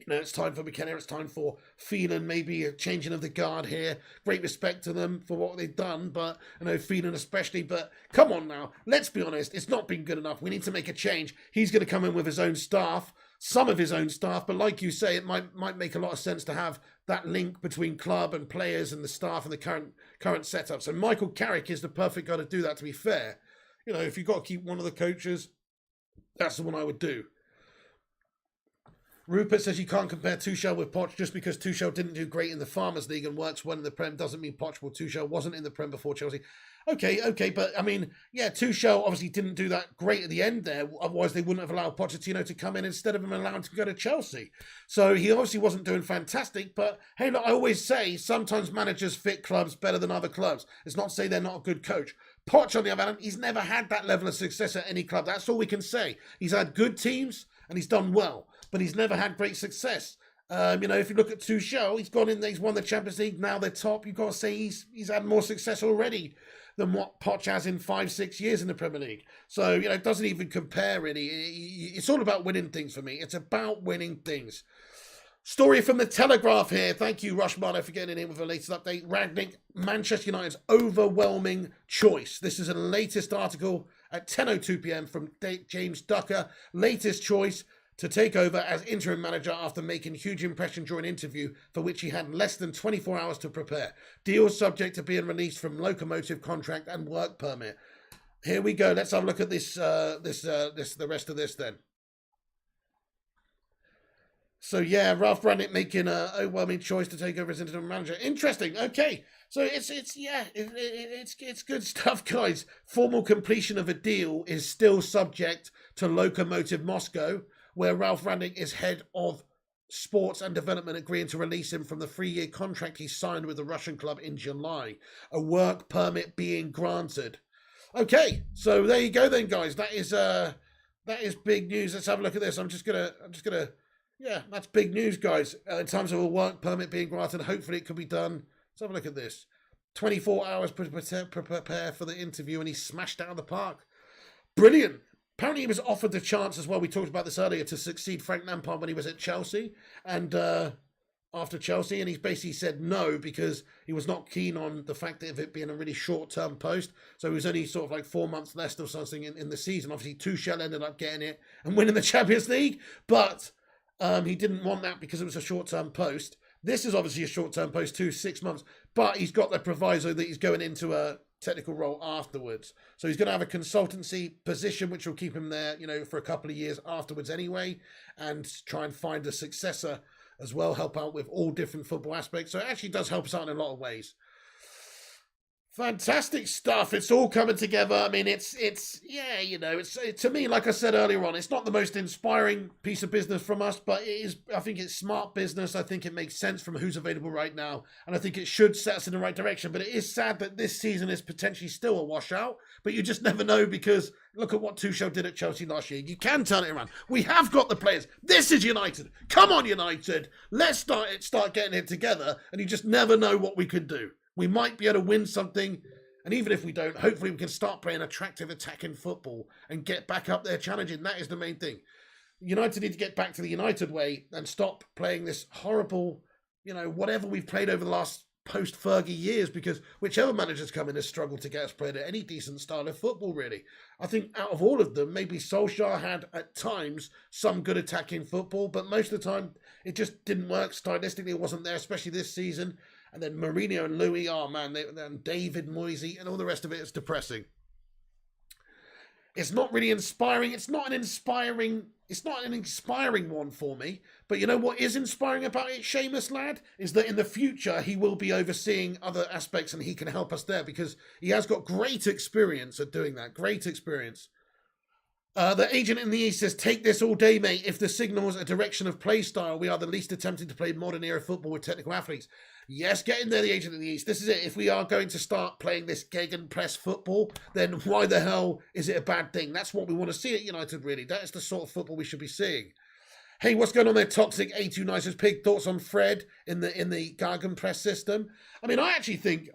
it's time for McKenna, it's time for Phelan, maybe a changing of the guard here. Great respect to them for what they've done, but Phelan especially. But come on now, let's be honest, it's not been good enough. We need to make a change. He's going to come in with his own staff, some of his own staff, but like you say, it might make a lot of sense to have that link between club and players and the staff and the current setup. So Michael Carrick is the perfect guy to do that, to be fair. If you've got to keep one of the coaches, that's the one I would do. Rupert says you can't compare Tuchel with Poch. Just because Tuchel didn't do great in the Farmers League and works well in the Prem doesn't mean Poch. Well, Tuchel wasn't in the Prem before Chelsea. Okay, but I mean, yeah, Tuchel obviously didn't do that great at the end there. Otherwise, they wouldn't have allowed Pochettino to come in instead of him allowing him to go to Chelsea. So he obviously wasn't doing fantastic. But hey, look, I always say sometimes managers fit clubs better than other clubs. It's not to say they're not a good coach. Poch, on the other hand, he's never had that level of success at any club. That's all we can say. He's had good teams and he's done well, but he's never had great success. If you look at Tuchel, he's gone in there, he's won the Champions League, now they're top. You've got to say he's had more success already than what Poch has in 5-6 years in the Premier League. So, it doesn't even compare really. It's all about winning things for me. It's about winning things. Story from the Telegraph here. Thank you, Rushmano, for getting in with the latest update. Rangnick, Manchester United's overwhelming choice. This is a latest article at 10:02 p.m. from James Ducker. Latest choice to take over as interim manager after making huge impression during an interview for which he had less than 24 hours to prepare. Deal subject to being released from locomotive contract and work permit. Here we go. Let's have a look at the rest of this then. So yeah, Ralf Rangnick making an overwhelming choice to take over as interim manager. Interesting. Okay, so it's good stuff, guys. Formal completion of a deal is still subject to Lokomotiv Moscow, where Ralf Rangnick is head of sports and development, agreeing to release him from the 3-year contract he signed with the Russian club in July. A work permit being granted. Okay, so there you go then, guys. That is big news. Let's have a look at this. I'm just gonna. Yeah, that's big news, guys. In terms of a work permit being granted, hopefully it could be done. Let's have a look at this. 24 hours to prepare for the interview, and he smashed out of the park. Brilliant. Apparently he was offered the chance as well, we talked about this earlier, to succeed Frank Lampard when he was at Chelsea. And after Chelsea, and he basically said no because he was not keen on the fact of it being a really short-term post. So he was only sort of like 4 months left or something in the season. Obviously, Tuchel ended up getting it and winning the Champions League. But He didn't want that because it was a short-term post. This is obviously a short-term post too, 6 months, but he's got the proviso that he's going into a technical role afterwards. So he's going to have a consultancy position, which will keep him there, for a couple of years afterwards anyway, and try and find a successor as well, help out with all different football aspects. So it actually does help us out in a lot of ways. Fantastic stuff. It's all coming together. I mean, it's to me, like I said earlier on, it's not the most inspiring piece of business from us, but it is. I think it's smart business. I think it makes sense from who's available right now, and I think it should set us in the right direction. But it is sad that this season is potentially still a washout, but you just never know, because look at what Tuchel did at Chelsea last year. You can turn it around. We have got the players. This is United. Come on, United. Let's start getting it together, and you just never know what we could do. We might be able to win something, and even if we don't, hopefully we can start playing attractive attacking football and get back up there challenging. That is the main thing. United need to get back to the United way and stop playing this horrible, whatever we've played over the last post-Fergie years, because whichever manager's come in has struggled to get us playing at any decent style of football, really. I think out of all of them, maybe Solskjaer had at times some good attacking football, but most of the time it just didn't work. Stylistically, it wasn't there, especially this season. And then Mourinho and Louis, and David Moyes and all the rest of it is depressing. It's not really inspiring. It's not an inspiring one for me. But you know what is inspiring about it, Seamus lad, is that in the future he will be overseeing other aspects and he can help us there, because he has got great experience at doing that. Great experience. The agent in the East says, take this all day, mate. If the signals a direction of play style, we are the least attempting to play modern era football with technical athletes. Yes, get in there, the agent in the East. This is it. If we are going to start playing this gegenpress football, then why the hell is it a bad thing? That's what we want to see at United, really. That is the sort of football we should be seeing. Hey, what's going on there, Toxic A2 Nicest Pig? Thoughts on Fred in the gegenpress system? I mean, I actually think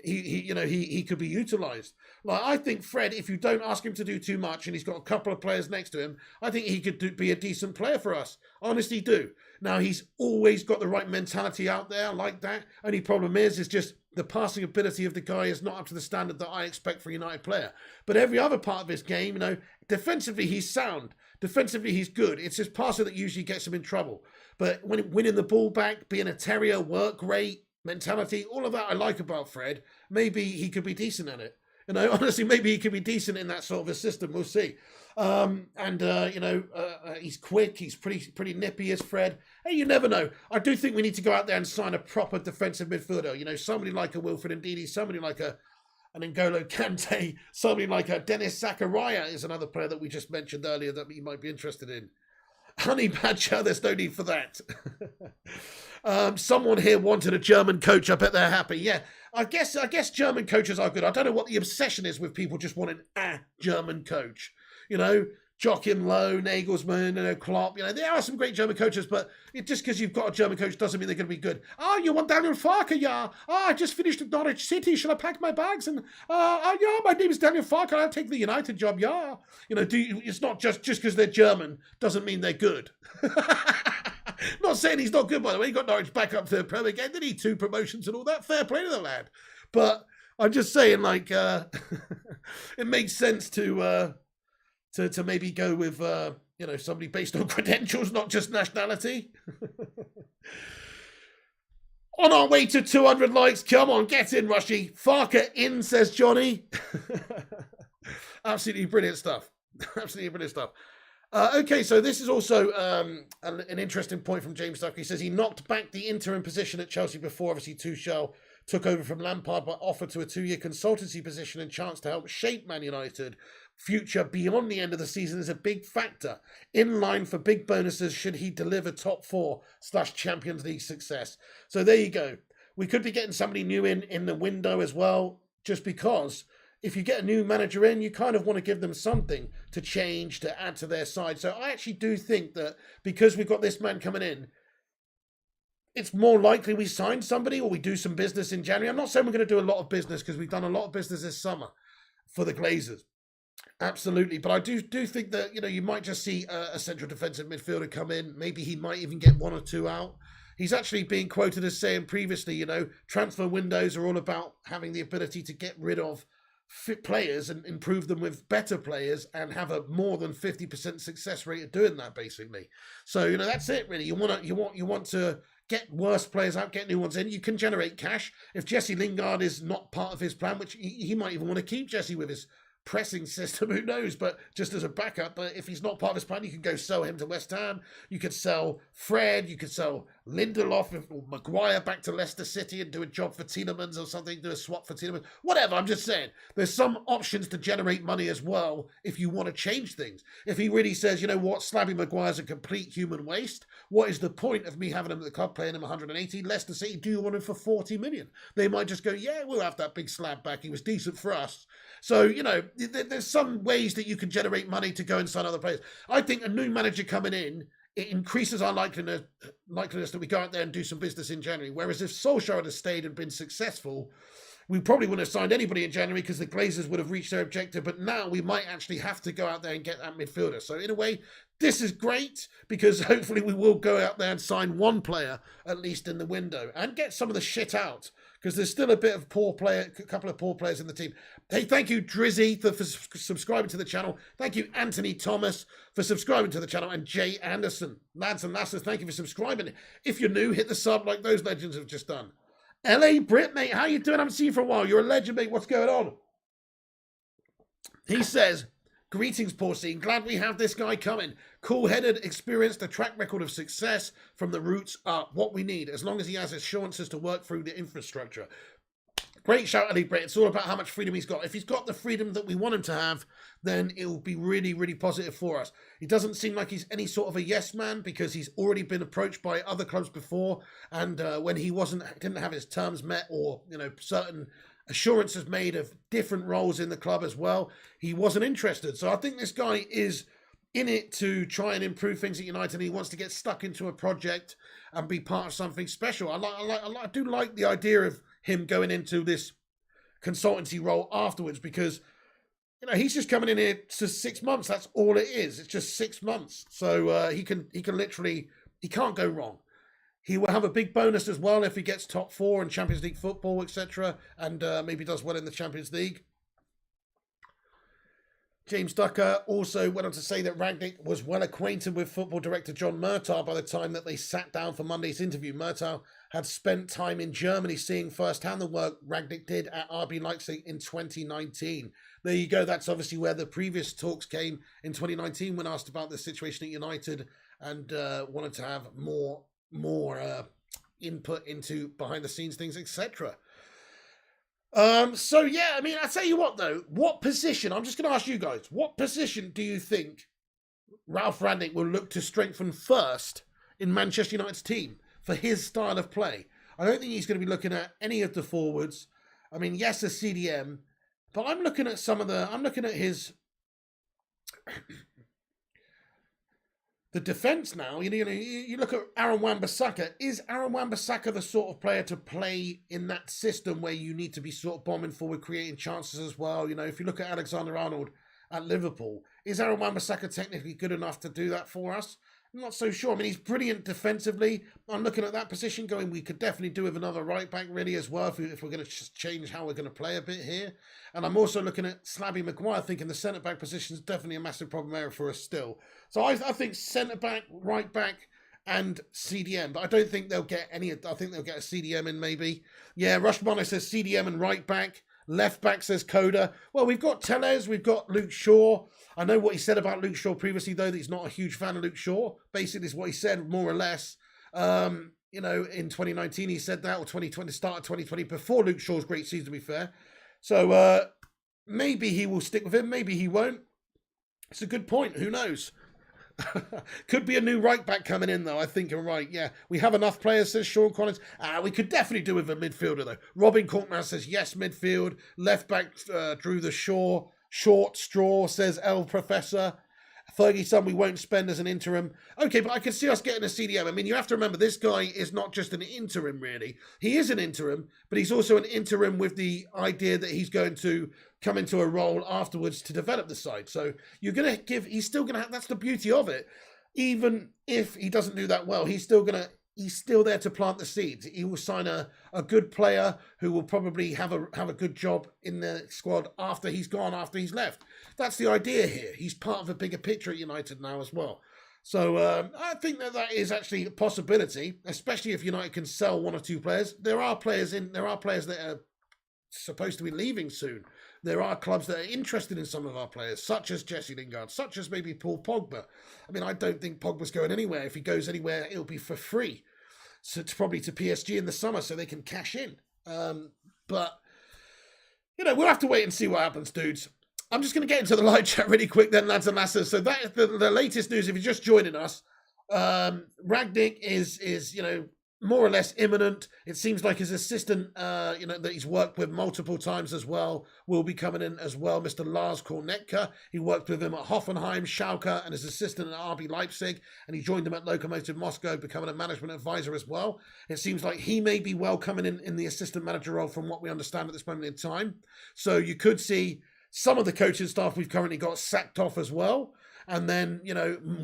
he could be utilised. Like, I think Fred, if you don't ask him to do too much and he's got a couple of players next to him, I think he could be a decent player for us. Honestly do. Now, he's always got the right mentality out there. I like that. Only problem is just the passing ability of the guy is not up to the standard that I expect for a United player. But every other part of his game, defensively he's sound. Defensively he's good. It's his passing that usually gets him in trouble. But when winning the ball back, being a terrier, work rate, mentality, all of that I like about Fred. Maybe he could be decent at it. Honestly, maybe he could be decent in that sort of a system. We'll see. He's quick. He's pretty nippy as Fred. Hey, you never know. I do think we need to go out there and sign a proper defensive midfielder. Somebody like a Wilfred Ndidi, somebody like an N'Golo Kante, somebody like a Dennis Zakaria is another player that we just mentioned earlier that you might be interested in. Honey Badger, there's no need for that. Someone here wanted a German coach. I bet they're happy. Yeah, I guess German coaches are good. I don't know what the obsession is with people just wanting a German coach. Joachim Low, Nagelsmann, Klopp. There are some great German coaches, but just because you've got a German coach doesn't mean they're going to be good. Oh, you want Daniel Farke? Yeah. Oh, I just finished at Norwich City. Shall I pack my bags? And yeah, my name is Daniel Farke. I'll take the United job. Yeah. It's not just because they're German doesn't mean they're good. Not saying he's not good, by the way. He got Norwich back up to the Premier again. Did he? 2 promotions and all that. Fair play to the lad. But I'm just saying, it makes sense to maybe go with, somebody based on credentials, not just nationality. On our way to 200 likes. Come on, get in, Rushy. Farker in, says Johnny. Absolutely brilliant stuff. Absolutely brilliant stuff. Okay, so this is also an interesting point from James Duck. He says he knocked back the interim position at Chelsea before, obviously, Tuchel took over from Lampard, but offered to a 2-year consultancy position and chance to help shape Man United. Future beyond the end of the season is a big factor. In line for big bonuses should he deliver top 4/Champions League success. So there you go. We could be getting somebody new in the window as well, just because if you get a new manager in, you kind of want to give them something to change, to add to their side. So I actually do think that because we've got this man coming in, it's more likely we sign somebody or we do some business in January. I'm not saying we're going to do a lot of business because we've done a lot of business this summer for the Glazers. Absolutely. But I do think that, you might just see a central defensive midfielder come in. Maybe he might even get 1 or 2 out. He's actually being quoted as saying previously, transfer windows are all about having the ability to get rid of fit players and improve them with better players and have a more than 50% success rate of doing that, basically. So, that's it really. You want to get worse players out, get new ones in. You can generate cash. If Jesse Lingard is not part of his plan, which he might even want to keep Jesse with his pressing system, who knows, but just as a backup. But if he's not part of his plan, you can go sell him to West Ham. You could sell Fred, you could sell Lindelof or Maguire back to Leicester City and do a job for Tielemans or something, do a swap for Tielemans, whatever. I'm just saying there's some options to generate money as well if you want to change things. If he really says, you know what, Slabby Maguire's a complete human waste, what is the point of me having him at the club, paying him 180? Leicester City, do you want him for 40 million? They might just go, yeah, we'll have that big slab back, he was decent for us. So, there's some ways that you can generate money to go and sign other players. I think a new manager coming in, it increases our likeliness that we go out there and do some business in January. Whereas if Solskjaer had stayed and been successful, we probably wouldn't have signed anybody in January because the Glazers would have reached their objective. But now we might actually have to go out there and get that midfielder. So in a way, this is great because hopefully we will go out there and sign one player, at least in the window, and get some of the shit out. Because there's still a couple of poor players in the team. Hey, thank you, Drizzy, for subscribing to the channel. Thank you, Anthony Thomas, for subscribing to the channel. And Jay Anderson. Lads and lasses, thank you for subscribing. If you're new, hit the sub like those legends have just done. LA Brit, mate, how you doing? I haven't seen you for a while. You're a legend, mate. What's going on? He says, greetings, Porcine. Glad we have this guy coming. Cool-headed, experienced, a track record of success from the roots up. What we need, as long as he has assurances to work through the infrastructure. Great shout, Ali Brett. It's all about how much freedom he's got. If he's got the freedom that we want him to have, then it will be really, really positive for us. He doesn't seem like he's any sort of a yes man because he's already been approached by other clubs before. And when he didn't have his terms met or, certain assurances made of different roles in the club as well, he wasn't interested. So I think this guy is in it to try and improve things at United. He wants to get stuck into a project and be part of something special. I do like the idea of him going into this consultancy role afterwards because, he's just coming in here to 6 months. That's all it is. It's just 6 months. So he can literally, he can't go wrong. He will have a big bonus as well if he gets top 4 in Champions League football, etc. And maybe does well in the Champions League. James Ducker also went on to say that Rangnick was well acquainted with football director John Murtaugh by the time that they sat down for Monday's interview. Murtaugh had spent time in Germany seeing firsthand the work Rangnick did at RB Leipzig in 2019. There you go. That's obviously where the previous talks came in 2019 when asked about the situation at United and wanted to have more input into behind the scenes things, etc. So yeah, I tell you what though, what position, I'm just going to ask you guys, what position do you think Ralf Rangnick will look to strengthen first in Manchester United's team for his style of play? I don't think he's going to be looking at any of the forwards. Yes, a CDM, but I'm looking at his the defence now. You look at Aaron Wan-Bissaka. Is Aaron Wan-Bissaka the sort of player to play in that system where you need to be sort of bombing forward, creating chances as well? If you look at Alexander-Arnold at Liverpool, is Aaron Wan-Bissaka technically good enough to do that for us? I'm not so sure. He's brilliant defensively. I'm looking at that position going, we could definitely do with another right back really as well if we're going to change how we're going to play a bit here. And I'm also looking at Slabby Maguire, thinking the centre-back position is definitely a massive problem area for us still. So I think centre-back, right back and CDM, but I don't think they'll get any. I think they'll get a CDM in maybe. Yeah, Rushmono says CDM and right back. Left back says Coda. Well, we've got Tellez, we've got Luke Shaw. I know what he said about Luke Shaw previously, though, that he's not a huge fan of Luke Shaw. Basically, is what he said, more or less. In 2019 he said that, or 2020, start of 2020, before Luke Shaw's great season, to be fair. So maybe he will stick with him, maybe he won't. It's a good point, who knows? Could be a new right back coming in, though. I think you're right. Yeah, we have enough players, says Sean Collins. We could definitely do with a midfielder, though. Robin Corkman says yes, midfield. Left back, Drew the Shaw. Short straw, says El Professor. Fergie-son, we won't spend as an interim. Okay, but I can see us getting a CDM. You have to remember, this guy is not just an interim, really. He is an interim, but he's also an interim with the idea that he's going to come into a role afterwards to develop the side. So you're going to he's still going to have, that's the beauty of it. Even if he doesn't do that well, he's still going to he's still there to plant the seeds. He will sign a good player who will probably have a good job in the squad after he's gone, after he's left. That's the idea here. He's part of a bigger picture at United now as well. So I think that is actually a possibility, especially if United can sell one or two players. There are players that are supposed to be leaving soon. There are clubs that are interested in some of our players, such as Jesse Lingard, such as maybe Paul Pogba. I mean, I don't think Pogba's going anywhere. If he goes anywhere, it'll be for free. So it's probably to PSG in the summer so they can cash in. But, we'll have to wait and see what happens, dudes. I'm just going to get into the live chat really quick then, lads and lasses. So that is the latest news. If you're just joining us, Rangnick is more or less imminent. It seems like his assistant, that he's worked with multiple times as well, will be coming in as well, Mr. Lars Kornetka. He worked with him at Hoffenheim, Schalke, and his assistant at RB Leipzig, and he joined him at Lokomotiv Moscow, becoming a management advisor as well. It seems like he may be well coming in the assistant manager role from what we understand at this moment in time. So you could see some of the coaching staff we've currently got sacked off as well. And then,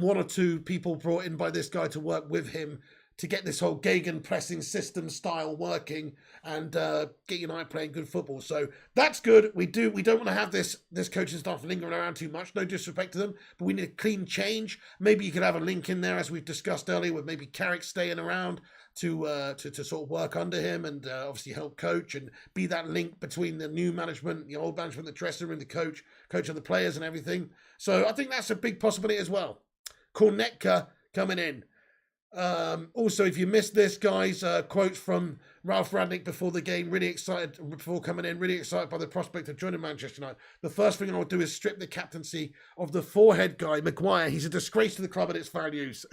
one or two people brought in by this guy to work with him to get this whole Gegenpressing system style working and get United playing good football. So that's good. We don't want to have this coaching staff lingering around too much. No disrespect to them, but we need a clean change. Maybe you could have a link in there, as we've discussed earlier, with maybe Carrick staying around to sort of work under him and obviously help coach and be that link between the new management, the old management, the dressing room, the coach and the players and everything. So I think that's a big possibility as well. Kornetka coming in. Also, if you missed this, guys, quotes from Ralf Rangnick before the game, really excited before coming in, really excited by the prospect of joining Manchester United. The first thing I'll do is strip the captaincy of the forehead guy, Maguire. He's a disgrace to the club and its values.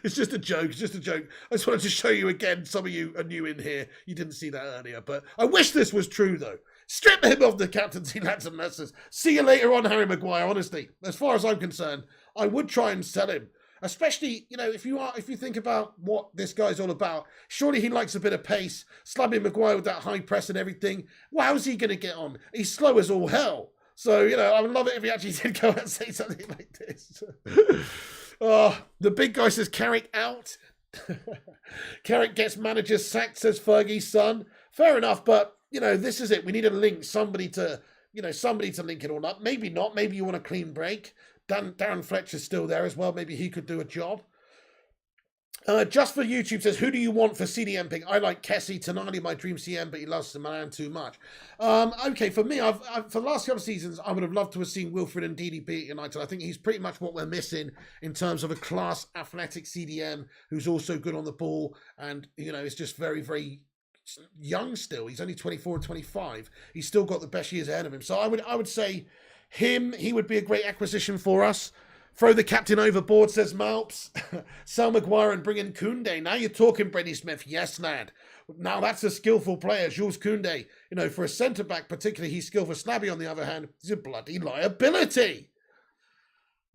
It's just a joke. It's just a joke. I just wanted to show you again. Some of you are new in here. You didn't see that earlier, but I wish this was true, though. Strip him of the captaincy, lads and lasses. See you later on, Harry Maguire. Honestly, as far as I'm concerned, I would try and sell him. Especially, if you think about what this guy's all about, surely he likes a bit of pace. Slabbing Maguire with that high press and everything. Well, how's he going to get on? He's slow as all hell. So, I would love it if he actually did go out and say something like this. Oh, the big guy says Carrick out. Carrick gets manager sacked, says Fergie's son. Fair enough, but, this is it. We need a link, somebody to link it all up. Maybe not. Maybe you want a clean break. Darren Fletcher's still there as well. Maybe he could do a job. Just for YouTube says, who do you want for CDM pick? I like Kessie. Tonali, my dream CM, but he loves Milan too much. Okay, for me, for the last couple of seasons, I would have loved to have seen Wilfred and DDP at United. I think he's pretty much what we're missing in terms of a class athletic CDM who's also good on the ball and, is just very, very young still. He's only 24 or 25. He's still got the best years ahead of him. So I would say he would be a great acquisition for us. Throw the captain overboard, says Malps. Sell Maguire and bring in Koundé. Now you're talking, Brenny Smith. Yes, lad. Now that's a skillful player, Jules Koundé. For a centre-back particularly, he's skillful. Snabby, on the other hand, is a bloody liability.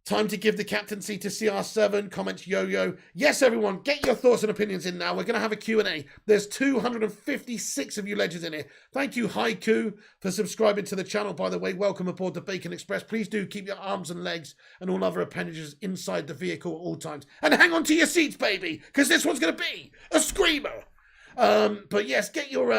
Time to give the captaincy to CR7, comments Yo-Yo. Yes, everyone, get your thoughts and opinions in now. We're going to have a Q&A. There's 256 of you legends in here. Thank you, Haiku, for subscribing to the channel, by the way. Welcome aboard the Bacon Express. Please do keep your arms and legs and all other appendages inside the vehicle at all times. And hang on to your seats, baby, because this one's going to be a screamer. But yes, get your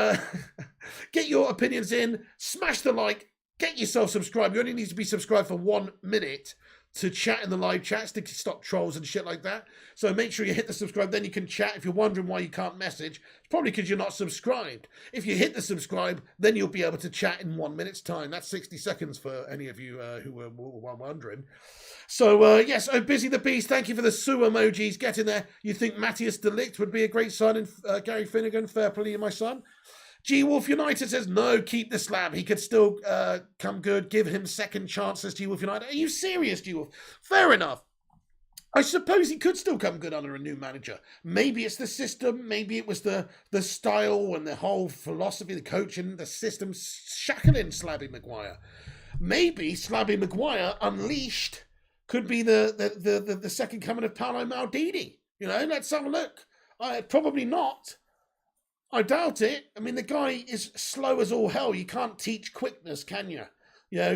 opinions in. Smash the like. Get yourself subscribed. You only need to be subscribed for 1 minute to chat in the live chats to stop trolls and shit like that. So make sure you hit the subscribe, then you can chat. If you're wondering why you can't message, it's probably because you're not subscribed. If you hit the subscribe, then you'll be able to chat in 1 minute's time. That's 60 seconds for any of you who were wondering. So, yes, Busy the Beast, thank you for the Sue emojis. Get in there. You think Matthias de Ligt would be a great signing? Gary Finnegan, fair play, my son. G-Wolf United says, no, keep the slab. He could still come good. Give him second chances, G-Wolf United. Are you serious, G-Wolf? Fair enough. I suppose he could still come good under a new manager. Maybe it's the system. Maybe it was the style and the whole philosophy, the coaching, the system shackling Slabby Maguire. Maybe Slabby Maguire unleashed could be the second coming of Paolo Maldini. Let's have a look. Probably not. I doubt it. I mean, the guy is slow as all hell. You can't teach quickness, can you?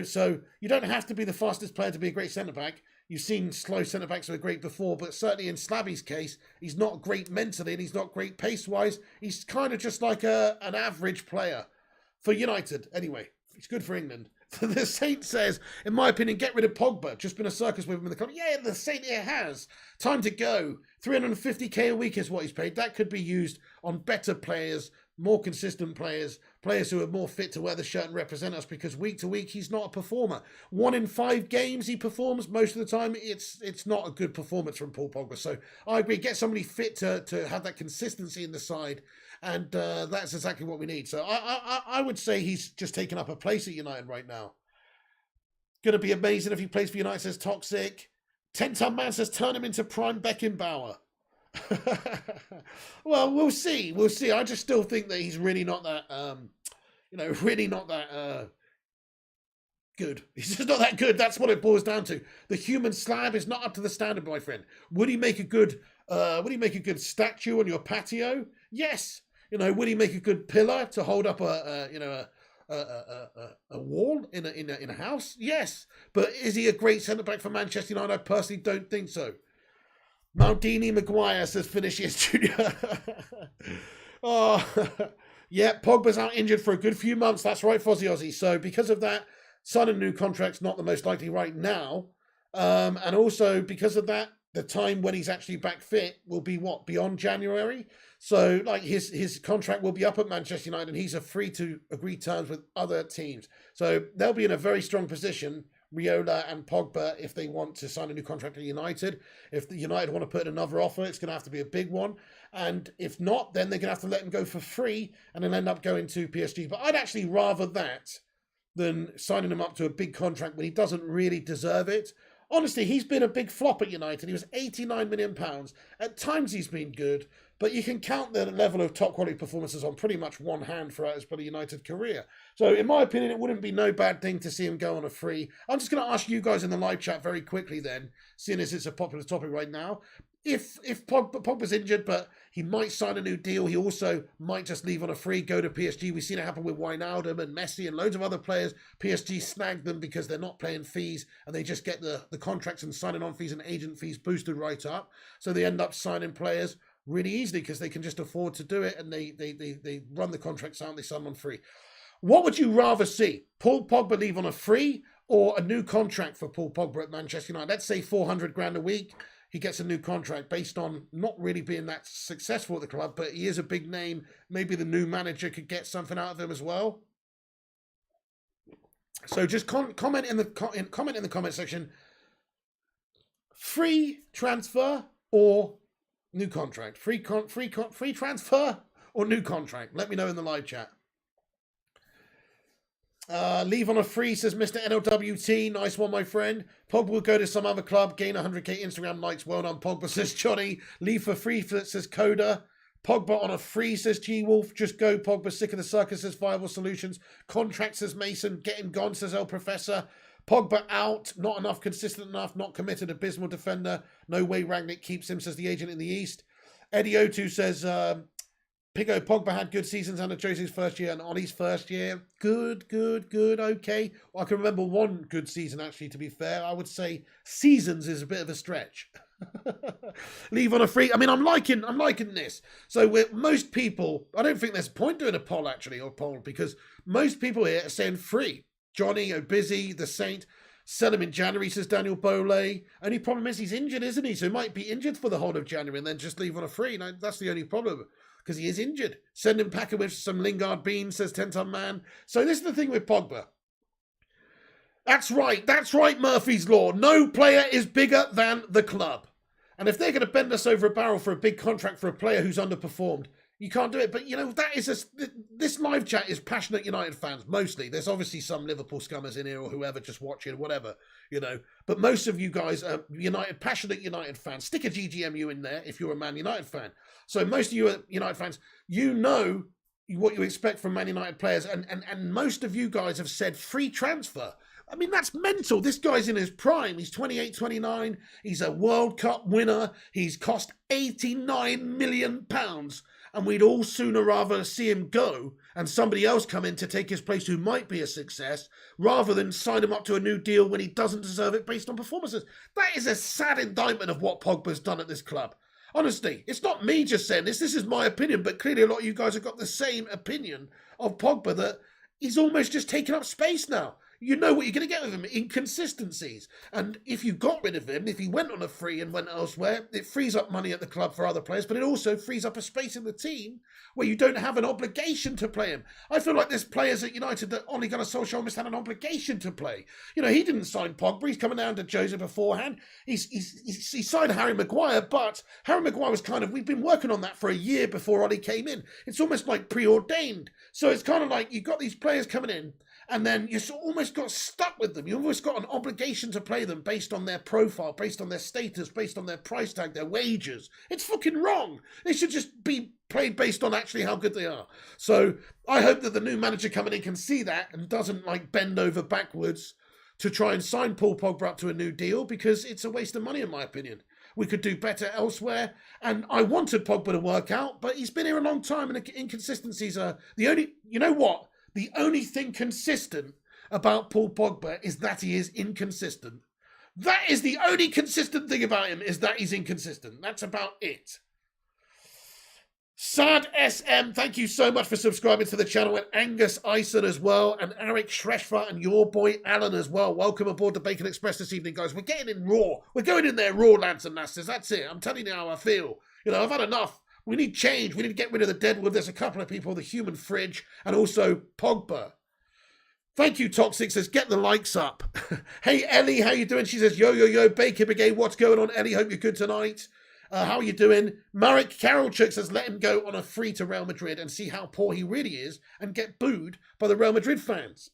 So you don't have to be the fastest player to be a great centre-back. You've seen slow centre-backs who are great before, but certainly in Slabby's case, he's not great mentally and he's not great pace-wise. He's kind of just like an average player. For United, anyway. It's good for England. The Saint says, in my opinion, get rid of Pogba. Just been a circus with him in the club. Yeah, the Saint here has. Time to go. 350k a week is what he's paid. That could be used on better players, more consistent players, players who are more fit to wear the shirt and represent us, because week to week he's not a performer. 1 in 5 games he performs. Most of the time it's not a good performance from Paul Pogba. So I agree, get somebody fit to have that consistency in the side, and that's exactly what we need. So I would say he's just taken up a place at United right now. Going to be amazing if he plays for United, says Toxic. 10-ton man says turn him into prime Beckenbauer. Well, we'll see. We'll see. I just still think that he's really not that, really not that good. He's just not that good. That's what it boils down to. The human slab is not up to the standard, my friend. Would he make a good? Would he make a good statue on your patio? Yes. Would he make a good pillar to hold up a wall in a house? Yes. But is he a great centre back for Manchester United? I personally don't think so. Maldini Maguire says Vinicius Jr. Oh, yeah, Pogba's out injured for a good few months. That's right, Fozzie Ozzy. So because of that, signing a new contract's not the most likely right now. And also because of that, the time when he's actually back fit will be beyond January. So like his contract will be up at Manchester United and he's free to agree terms with other teams. So they'll be in a very strong position, Riola and Pogba, if they want to sign a new contract at United. If the United want to put in another offer, it's going to have to be a big one. And if not, then they're going to have to let him go for free and then end up going to PSG. But I'd actually rather that than signing him up to a big contract when he doesn't really deserve it. Honestly, he's been a big flop at United. He was £89 million. At times he's been good, but you can count the level of top quality performances on pretty much one hand throughout his United career. So in my opinion, it wouldn't be no bad thing to see him go on a free. I'm just going to ask you guys in the live chat very quickly then, seeing as it's a popular topic right now. If Pogba's injured, but he might sign a new deal, he also might just leave on a free, go to PSG. We've seen it happen with Wijnaldum and Messi and loads of other players. PSG snagged them because they're not paying fees and they just get the contracts and signing on fees and agent fees boosted right up. So they end up signing players really easily because they can just afford to do it, and they run the contracts out and they sign them on free. What would you rather see? Paul Pogba leave on a free or a new contract for Paul Pogba at Manchester United? Let's say 400 grand a week. He gets a new contract based on not really being that successful at the club, but he is a big name. Maybe the new manager could get something out of him as well. So just comment in the comment section. Free transfer or new contract? Free transfer or new contract? Let me know in the live chat. Leave on a free, says Mr. NLWT. Nice one, my friend. Pogba will go to some other club, gain 100k Instagram likes. Well done, Pogba, says Johnny. Leave for free, says Coda. Pogba on a free, says G-Wolf. Just go, Pogba. Sick of the circus, says Viable Solutions. Contract, says Mason. Get him gone, says El Professor. Pogba out. Not enough, consistent enough. Not committed, abysmal defender. No way Rangnick keeps him, says the agent in the East. Eddie O2 says... Pigo, Pogba had good seasons under Jose's first year and Ollie's first year. Good, okay. Well, I can remember one good season, actually, to be fair. I would say seasons is a bit of a stretch. Leave on a free. I mean, I'm liking this. So with most people, I don't think there's a point doing a poll, actually, because most people here are saying free. Johnny, O'Bizzy, The Saint, sell him in January, says Daniel Bole. Only problem is he's injured, isn't he? So he might be injured for the whole of January and then just leave on a free. Now, that's the only problem, because he is injured. Send him packing with some Lingard beans, says 10-ton man. So this is the thing with Pogba. That's right, Murphy's Law. No player is bigger than the club. And if they're going to bend us over a barrel for a big contract for a player who's underperformed, you can't do it. But, that is this live chat is passionate United fans, mostly. There's obviously some Liverpool scummers in here or whoever just watching, whatever, But most of you guys are passionate United fans. Stick a GGMU in there if you're a Man United fan. So most of you are United fans. You know what you expect from Man United players. And most of you guys have said free transfer. I mean, that's mental. This guy's in his prime. He's 28, 29. He's a World Cup winner. He's cost £89 million. And we'd all sooner rather see him go and somebody else come in to take his place who might be a success, rather than sign him up to a new deal when he doesn't deserve it based on performances. That is a sad indictment of what Pogba's done at this club. Honestly, it's not me just saying this is my opinion, but clearly a lot of you guys have got the same opinion of Pogba, that he's almost just taken up space now. You know what you're going to get with him, inconsistencies. And if you got rid of him, if he went on a free and went elsewhere, it frees up money at the club for other players, but it also frees up a space in the team where you don't have an obligation to play him. I feel like there's players at United that Ole Gunnar Solskjaer almost had an obligation to play. You know, he didn't sign Pogba. He's coming down to Jose beforehand. He signed Harry Maguire, but Harry Maguire was we've been working on that for a year before Ole came in. It's almost like preordained. So it's kind of like you've got these players coming in, and then you almost got stuck with them. You almost got an obligation to play them based on their profile, based on their status, based on their price tag, their wages. It's fucking wrong. They should just be played based on actually how good they are. So I hope that the new manager coming in can see that and doesn't bend over backwards to try and sign Paul Pogba up to a new deal, because it's a waste of money in my opinion. We could do better elsewhere, and I wanted Pogba to work out, but he's been here a long time, and inconsistencies are the only... You know what? The only thing consistent about Paul Pogba is that he is inconsistent. That is the only consistent thing about him, is that he's inconsistent. That's about it. Sad SM, thank you so much for subscribing to the channel, and Angus Ison as well, and Eric Schreshfer, and your boy Alan as well. Welcome aboard the Bacon Express this evening, guys. We're getting in raw. We're going in there raw, lads and lasses. That's it. I'm telling you how I feel. You know, I've had enough. We need change. We need to get rid of the deadwood. There's a couple of people, the human fridge, and also Pogba. Thank you, Toxic says, get the likes up. Hey, Ellie, how you doing? She says, yo, Bacon Brigade. What's going on, Ellie? Hope you're good tonight. How are you doing? Marek Karolchuk says, let him go on a free to Real Madrid and see how poor he really is and get booed by the Real Madrid fans.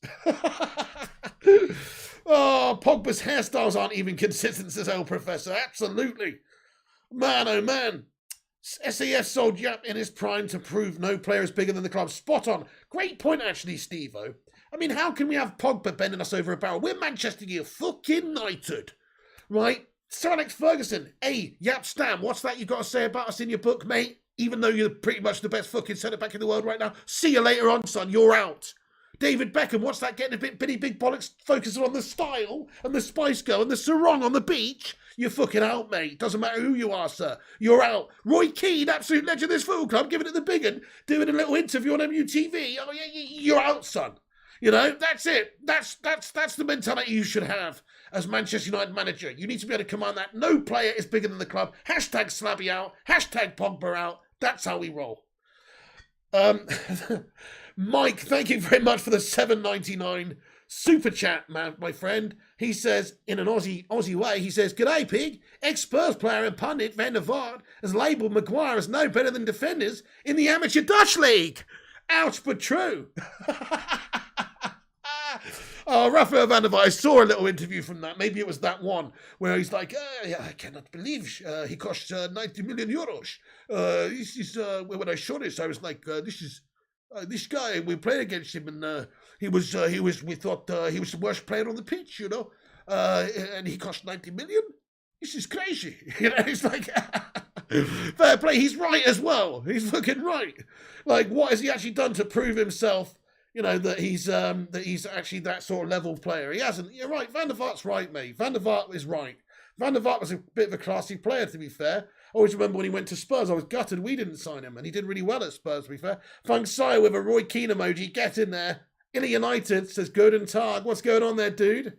Oh, Pogba's hairstyles aren't even consistent, says El Professor. Absolutely. Man, oh man. SAS sold Yap in his prime to prove no player is bigger than the club. Spot on. Great point, actually, Steve-O. I mean, how can we have Pogba bending us over a barrel? We're Manchester fucking United, right? Sir Alex Ferguson, hey, Yap Stam, what's that you got to say about us in your book, mate? Even though you're pretty much the best fucking centre-back in the world right now. See you later on, son. You're out. David Beckham, what's that getting a bit bitty big bollocks, focusing on the style and the Spice Girl and the sarong on the beach? You're fucking out, mate. Doesn't matter who you are, sir. You're out. Roy Keane, absolute legend of this football club, giving it the big un, doing a little interview on MUTV. Oh, you're out, son. You know, that's it. That's the mentality you should have as Manchester United manager. You need to be able to command that. No player is bigger than the club. Hashtag Slabby out. Hashtag Pogba out. That's how we roll. Mike, thank you very much for the $7.99 super chat, man, my friend. He says, in an Aussie way, he says, "G'day, pig. Ex-Spurs player and pundit Van der Vaart has labelled Maguire as no better than defenders in the Amateur Dutch League." Ouch, but true. Oh, Rafael van der Vaart, I saw a little interview from that. Maybe it was that one where he's like, I cannot believe he cost 90 million euros. This is, when I saw this, I was like, this guy, we played against him, and we thought he was the worst player on the pitch, you know, and he cost 90 million? This is crazy. You know, it's like, fair play, he's right as well. He's fucking right. Like, what has he actually done to prove himself, you know, that he's actually that sort of level player? He hasn't. You're right, Van der Vaart's right, mate. Van der Vaart is right. Van der Vaart was a bit of a classy player, to be fair. I always remember when he went to Spurs, I was gutted we didn't sign him, and he did really well at Spurs, to be fair. Fang Sai with a Roy Keane emoji, get in there. Illa United says, Guten Tag. What's going on there, dude?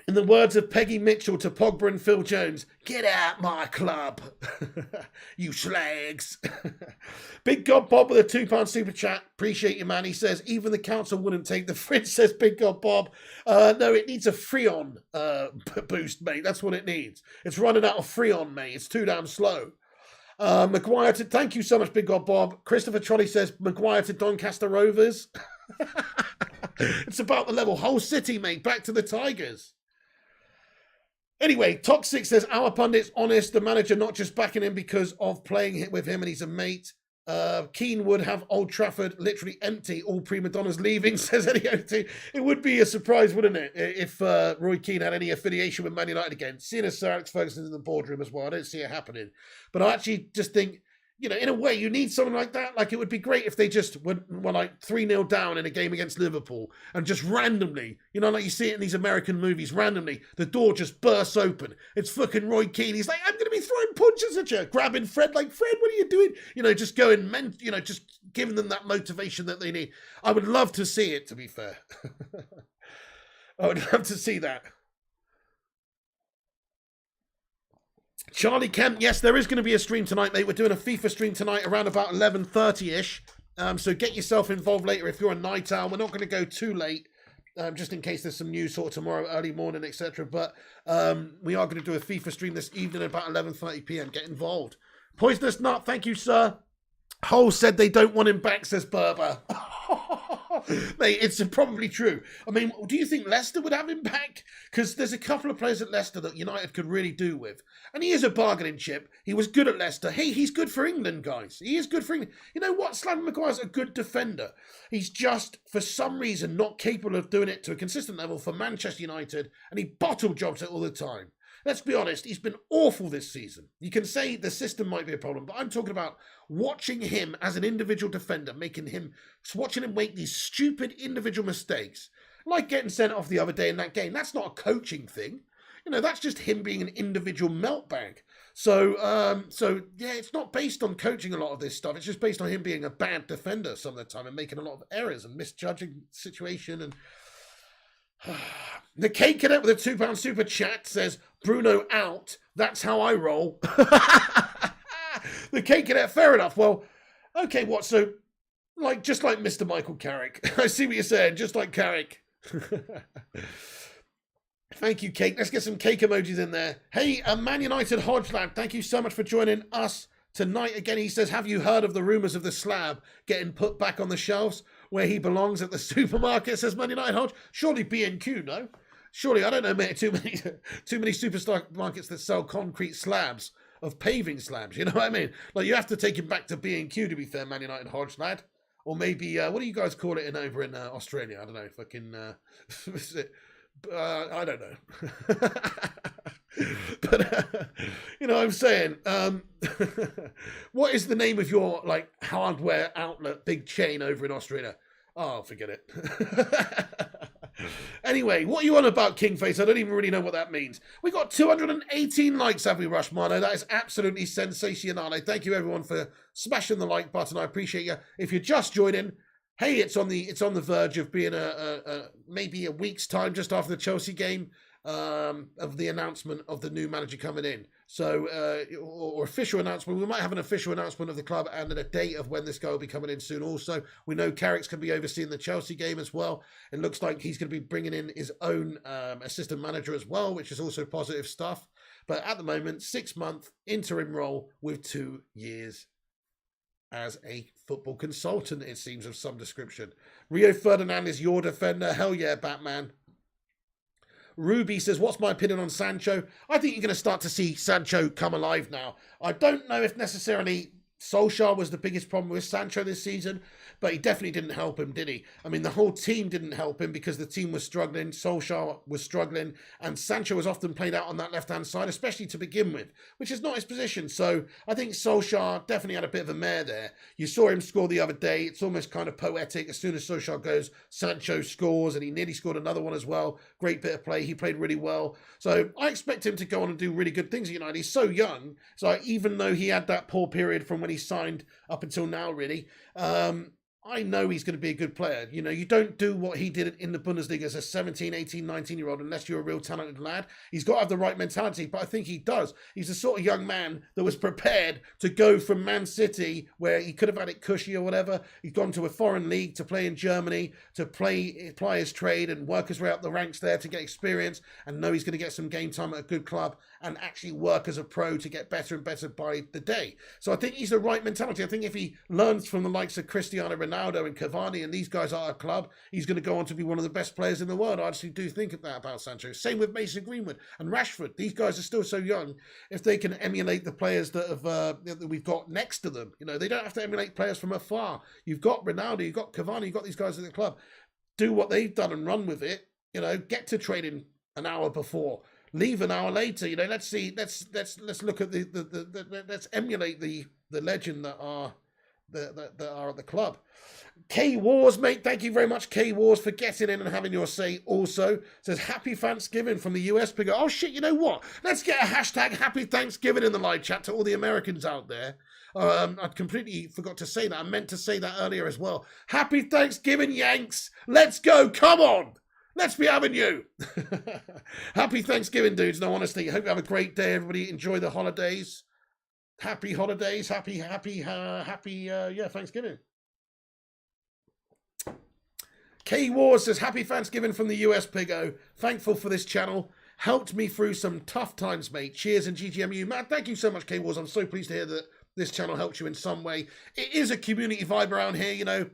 In the words of Peggy Mitchell to Pogba and Phil Jones, get out my club, you slags. Big God Bob with a £2 super chat. Appreciate you, man. He says, even the council wouldn't take the fridge, says Big God Bob. No, it needs a Freon boost, mate. That's what it needs. It's running out of Freon, mate. It's too damn slow. Maguire to, thank you so much, Big God Bob. Christopher Trolley says, Maguire to Doncaster Rovers. It's about the level. Whole city, mate. Back to the Tigers. Anyway, Toxic says, our pundit's honest, the manager not just backing him because of playing with him and he's a mate. Keane would have Old Trafford literally empty, all prima donnas leaving, says Eddie O2. It would be a surprise, wouldn't it, if Roy Keane had any affiliation with Man United again. Seeing as Sir Alex Ferguson's in the boardroom as well, I don't see it happening. But I actually just think in a way, you need someone like that. Like, it would be great if they just were like 3-0 down in a game against Liverpool and just randomly, like you see it in these American movies, randomly, the door just bursts open. It's fucking Roy Keane. He's like, I'm going to be throwing punches at you, grabbing Fred, like, Fred, what are you doing? Just going, just giving them that motivation that they need. I would love to see it, to be fair. I would love to see that. Charlie Kemp, yes, there is going to be a stream tonight, mate. We're doing a FIFA stream tonight around about 11:30ish. So get yourself involved later if you're a night owl. We're not going to go too late, just in case there's some news sort of tomorrow, early morning, etc. But we are going to do a FIFA stream this evening at about 11:30 p.m. Get involved. Poisonous Nut, thank you, sir. Hull said they don't want him back, says Berber. Mate, it's probably true. I mean, do you think Leicester would have him back? Because there's a couple of players at Leicester that United could really do with. And he is a bargaining chip. He was good at Leicester. Hey, he's good for England, guys. He is good for England. You know what? Slaven Maguire's a good defender. He's just, for some reason, not capable of doing it to a consistent level for Manchester United. And he bottle jobs it all the time. Let's be honest, he's been awful this season. You can say the system might be a problem, but I'm talking about watching him as an individual defender, watching him make these stupid individual mistakes, like getting sent off the other day in that game. That's not a coaching thing. That's just him being an individual meltbag. So yeah, it's not based on coaching a lot of this stuff. It's just based on him being a bad defender some of the time and making a lot of errors and misjudging the situation. And the Cake Cadet with a £2 super chat says, Bruno out. That's how I roll. The Cake Cadet, fair enough. Well, okay, what? So, just like Mr. Michael Carrick. I see what you're saying, just like Carrick. Thank you, Cake. Let's get some cake emojis in there. Hey, Man United Hodge lad, thank you so much for joining us tonight. Again, he says, have you heard of the rumours of the slab getting put back on the shelves where he belongs at the supermarket, says Man United Hodge? Surely B&Q, no? Surely, I don't know, mate, too many supermarkets that sell concrete slabs of paving slabs, you know what I mean? Like, you have to take him back to B&Q, to be fair, Man United Hodge lad. Or maybe, what do you guys call it over in Australia? I don't know, fucking, I don't know. But, I'm saying, what is the name of your, hardware outlet, big chain over in Australia? Oh, forget it. Anyway, what are you on about, Kingface? I don't even really know what that means. We got 218 likes, have we, Rushmano? That is absolutely sensational. Thank you, everyone, for smashing the like button. I appreciate you. If you're just joining, hey, it's on the verge of being maybe a week's time just after the Chelsea game of the announcement of the new manager coming in. So, or official announcement. We might have an official announcement of the club and a date of when this guy will be coming in soon. Also, we know Carrick's going to be overseeing the Chelsea game as well. It looks like he's going to be bringing in his own assistant manager as well, which is also positive stuff. But at the moment, 6-month interim role with 2 years as a football consultant, it seems, of some description. Rio Ferdinand is your defender. Hell yeah, Batman. Ruby says, what's my opinion on Sancho? I think you're going to start to see Sancho come alive now. I don't know if necessarily Solskjaer was the biggest problem with Sancho this season, but he definitely didn't help him, did he? I mean, the whole team didn't help him because the team was struggling, Solskjaer was struggling, and Sancho was often played out on that left-hand side, especially to begin with, which is not his position. So I think Solskjaer definitely had a bit of a mare there. You saw him score the other day. It's almost kind of poetic. As soon as Solskjaer goes, Sancho scores, and he nearly scored another one as well. Great bit of play. He played really well. So I expect him to go on and do really good things at United. He's so young. So even though he had that poor period from when he signed up until now, really, I know he's going to be a good player. You know, you don't do what he did in the Bundesliga as a 17, 18, 19-year-old unless you're a real talented lad. He's got to have the right mentality, but I think he does. He's the sort of young man that was prepared to go from Man City, where he could have had it cushy or whatever. He's gone to a foreign league to play in Germany, to ply his trade and work his way up the ranks there to get experience, and know he's going to get some game time at a good club and actually work as a pro to get better and better by the day. So I think he's the right mentality. I think if he learns from the likes of Cristiano Ronaldo and Cavani and these guys at our club, he's going to go on to be one of the best players in the world. I actually do think of that about Sancho. Same with Mason Greenwood and Rashford. These guys are still so young. If they can emulate the players that we've got next to them, you know, they don't have to emulate players from afar. You've got Ronaldo, you've got Cavani, you've got these guys at the club. Do what they've done and run with it. You know, get to training an hour before. leave an hour later. You know, let's see, let's look at let's emulate the legend that are that are at the club. K Wars, mate, thank you very much, K Wars, for getting in and having your say. Also says happy Thanksgiving from the US. Bigger. Oh shit, you know what? Let's get a hashtag happy Thanksgiving in the live chat to all the Americans out there. I completely forgot to say that. I meant to say that earlier as well. Happy Thanksgiving, Yanks. Let's go. Come on. Let's be having you. Happy Thanksgiving, dudes. No, honestly, hope you have a great day, everybody. Enjoy the holidays. Happy holidays. Happy, Thanksgiving. K Wars says, happy Thanksgiving from the US, Piggo. Thankful for this channel. Helped me through some tough times, mate. Cheers and GGMU. Man, thank you so much, K Wars. I'm so pleased to hear that this channel helps you in some way. It is a community vibe around here, you know.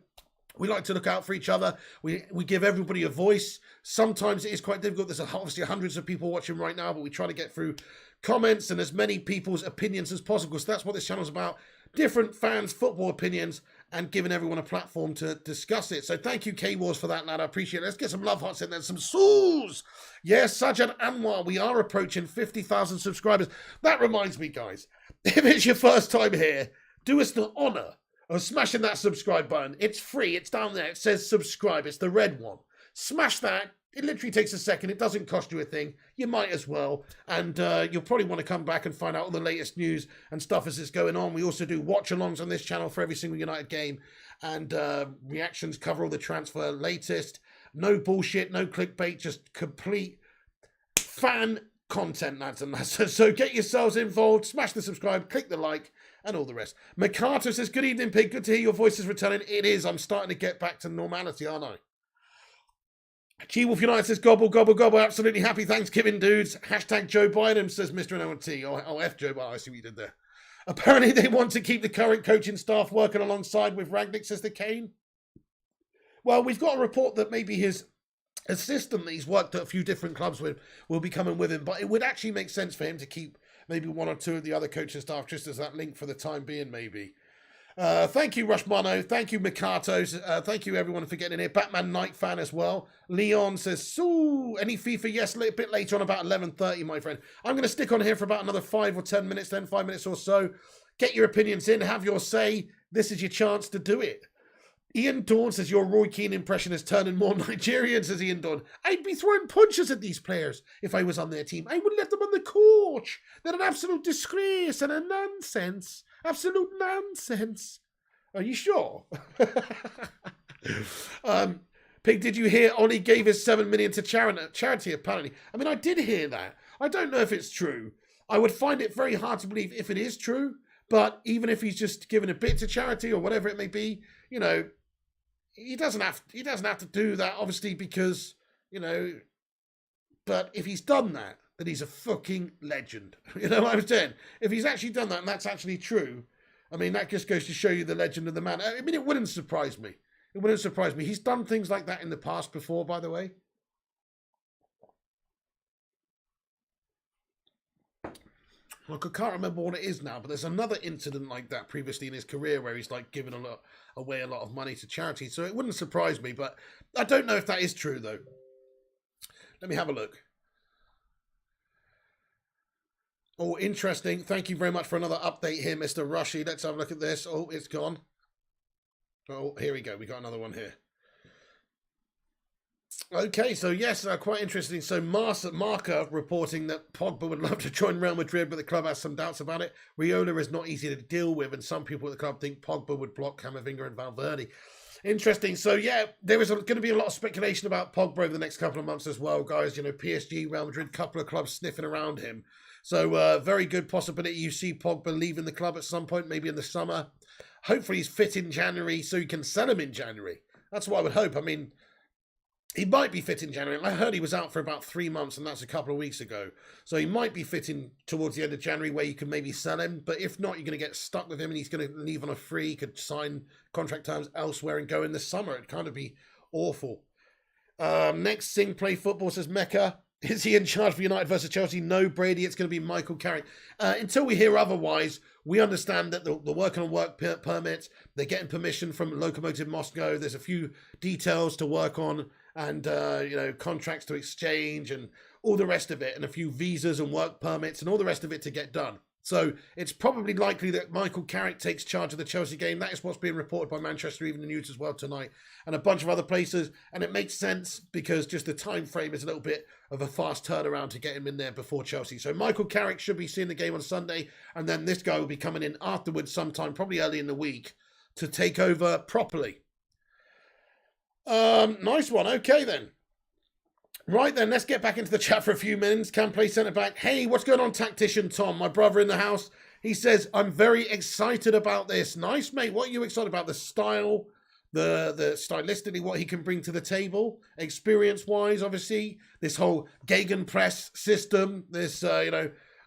We like to look out for each other. We give everybody a voice. Sometimes it is quite difficult. There's obviously hundreds of people watching right now, but we try to get through comments and as many people's opinions as possible. So that's what this channel's about. Different fans' football opinions and giving everyone a platform to discuss it. So thank you, K-Wars, for that, lad. I appreciate it. Let's get some love hearts in there. Some souls. Yes, Sajad Anwar, we are approaching 50,000 subscribers. That reminds me, guys, if it's your first time here, do us the honor of smashing that subscribe button. It's free. It's down there. It says subscribe. It's the red one. Smash that. It literally takes a second. It doesn't cost you a thing. You might as well. And you'll probably want to come back and find out all the latest news and stuff as it's going on. We also do watch-alongs on this channel for every single United game. And reactions, cover all the transfer latest. No bullshit, no clickbait, just complete fan content, lads and lads. So get yourselves involved. Smash the subscribe, click the like, and all the rest. Makato says, good evening, Pig. Good to hear your voices returning. It is. I'm starting to get back to normality, aren't I? G-Wolf United says, gobble, gobble, gobble. Absolutely happy Thanksgiving, dudes. Hashtag Joe Biden, says Mr. NLT. Oh, F Joe Biden. I see what you did there. Apparently, they want to keep the current coaching staff working alongside with Rangnick, says the Kane. Well, we've got a report that maybe his assistant that he's worked at a few different clubs with will be coming with him. But it would actually make sense for him to keep maybe one or two of the other coaching staff just as that link for the time being, maybe. Thank you, Rushmano. Thank you, Mikato. Thank you, everyone, for getting in here. Batman Knight fan as well. Leon says, so any FIFA? Yes, a little bit later on, about 11:30, my friend. I'm going to stick on here for about another 5 or 10 minutes, then 5 minutes or so. Get your opinions in. Have your say. This is your chance to do it. Ian Dawn says, your Roy Keane impression is turning more Nigerian, says Ian Dawn. I'd be throwing punches at these players if I was on their team. I would let them on the coach. They're an absolute disgrace and a nonsense. Absolute nonsense. Are you sure? Pig, did you hear Ollie gave his 7 million to charity, apparently? I mean, I did hear that. I don't know if it's true. I would find it very hard to believe if it is true. But even if he's just given a bit to charity or whatever it may be, you know, he doesn't have to do that, obviously, because, you know, but if he's done that, then he's a fucking legend. You know what I'm saying? If he's actually done that and that's actually true, I mean, that just goes to show you the legend of the man. I mean, it wouldn't surprise me. It wouldn't surprise me. He's done things like that in the past before, by the way. Look, I can't remember what it is now, but there's another incident like that previously in his career where he's like given away a lot of money to charity. So it wouldn't surprise me, but I don't know if that is true, though. Let me have a look. Oh, interesting. Thank you very much for another update here, Mr. Rushy. Let's have a look at this. Oh, it's gone. Oh, here we go. We got another one here. Okay, so yes, quite interesting. So Marca reporting that Pogba would love to join Real Madrid, but the club has some doubts about it. Riola is not easy to deal with, and some people at the club think Pogba would block Camavinga and Valverde. Interesting. So yeah, there is going to be a lot of speculation about Pogba over the next couple of months as well, guys. You know, PSG, Real Madrid, couple of clubs sniffing around him. So very good possibility you see Pogba leaving the club at some point, maybe in the summer. Hopefully he's fit in January so you can sell him in January. That's what I would hope. I mean, he might be fit in January. I heard he was out for about 3 months, and that's a couple of weeks ago. So he might be fitting towards the end of January where you can maybe sell him. But if not, you're going to get stuck with him and he's going to leave on a free. He could sign contract terms elsewhere and go in the summer. It'd kind of be awful. Next, Sing Play Football says, Mecca, is he in charge for United versus Chelsea? No, Brady. It's going to be Michael Carrick. Until we hear otherwise, we understand that they're working on work permits. They're getting permission from Lokomotiv Moscow. There's a few details to work on and, you know, contracts to exchange and all the rest of it, and a few visas and work permits and all the rest of it to get done. So it's probably likely that Michael Carrick takes charge of the Chelsea game. That is what's being reported by Manchester Evening News as well tonight, and a bunch of other places. And it makes sense because just the time frame is a little bit of a fast turnaround to get him in there before Chelsea. So Michael Carrick should be seeing the game on Sunday, and then this guy will be coming in afterwards sometime, probably early in the week, to take over properly. Nice one. Okay then. Right then, let's get back into the chat for a few minutes. Can play centre-back. Hey, what's going on, Tactician Tom? My brother in the house. He says, I'm very excited about this. Nice, mate. What are you excited about? The style, the stylistically, what he can bring to the table, experience-wise, obviously. This whole gegenpress system, this,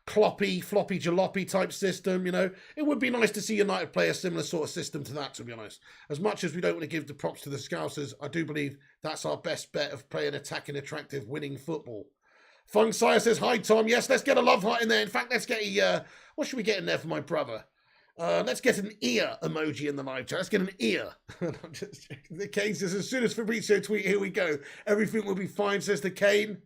floppy jalopy type system, It would be nice to see United play a similar sort of system to that, to be honest. As much as we don't want to give the props to the Scousers, I do believe that's our best bet of playing attacking, attractive, winning football. Fung Sire says, hi, Tom. Yes, let's get a love heart in there. In fact, let's get a, what should we get in there for my brother? Let's get an ear emoji in the live chat. Let's get an ear. I'm just checking. The Kane says, as soon as Fabrizio tweet, here we go. Everything will be fine, says the Kane.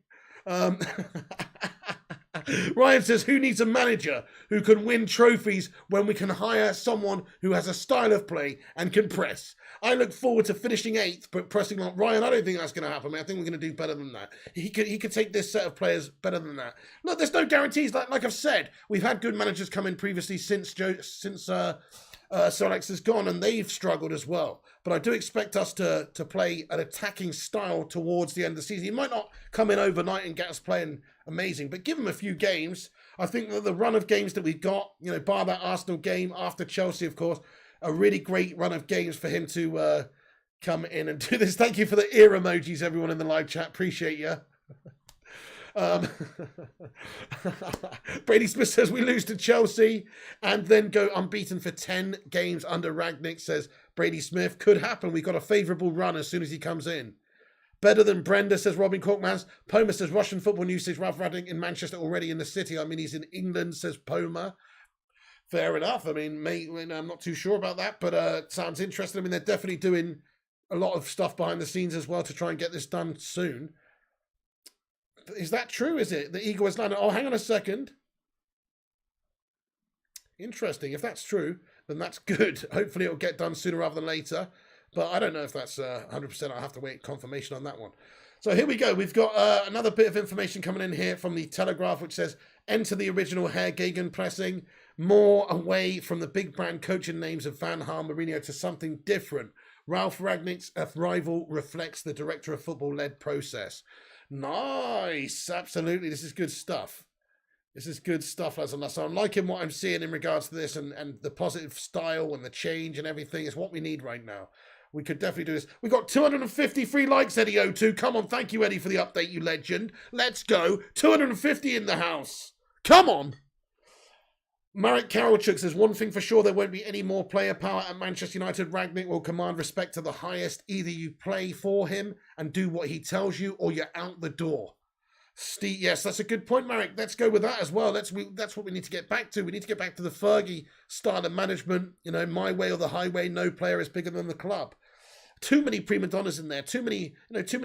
Ryan says, who needs a manager who can win trophies when we can hire someone who has a style of play and can press? I look forward to finishing 8th, but pressing on Ryan. I don't think that's going to happen. I think we're going to do better than that. He could take this set of players better than that. Look, there's no guarantees. Like I've said, we've had good managers come in previously since Sir Alex has gone, and they've struggled as well. But I do expect us to play an attacking style towards the end of the season. He might not come in overnight and get us playing amazing, but give him a few games. I think that the run of games that we've got, bar that Arsenal game after Chelsea, of course, a really great run of games for him to come in and do this. Thank you for the ear emojis, everyone in the live chat. Appreciate you. Brady Smith says we lose to Chelsea and then go unbeaten for 10 games under Rangnick, says Brady Smith. Could happen. We got a favourable run as soon as he comes in. Better than Brenda, says Robin Corkmans. Poma says Russian football news, says Ralf Rangnick in Manchester, already in the city. I mean, he's in England, says Poma. Fair enough. I mean, I'm not too sure about that, but sounds interesting. I mean, they're definitely doing a lot of stuff behind the scenes as well to try and get this done soon. Is that true, is it? The Eagle has landed. Oh, hang on a second. Interesting. If that's true, then that's good. Hopefully it'll get done sooner rather than later. But I don't know if that's 100%. I'll have to wait confirmation on that one. So here we go. We've got another bit of information coming in here from the Telegraph, which says, enter the original hair gegenpressing, more away from the big brand coaching names of Van Gaal, Mourinho to something different. Ralf Rangnick's arrival reflects the director of football-led process. Nice. Absolutely. This is good stuff. This is good stuff, lads. So I'm liking what I'm seeing in regards to this, and the positive style and the change and everything is what we need right now. We could definitely do this. We got 253 likes, Eddie O2. Come on. Thank you, Eddie, for the update, you legend. Let's go. 250 in the house. Come on. Marek Karolchuk says, one thing for sure, there won't be any more player power at Manchester United. Rangnick will command respect to the highest. Either you play for him and do what he tells you, or you're out the door. Steve, yes, that's a good point, Marek. Let's go with that as well. That's what we need to get back to. We need to get back to the Fergie style of management. My way or the highway. No player is bigger than the club. Too many prima donnas in there. Too many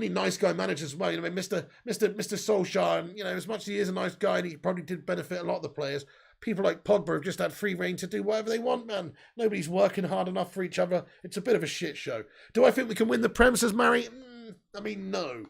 nice guy managers as well. Mr. Solskjaer. And, as much as he is a nice guy, and he probably did benefit a lot of the players. People like Pogba have just had free reign to do whatever they want, man. Nobody's working hard enough for each other. It's a bit of a shit show. Do I think we can win the Prem, says Mary? No.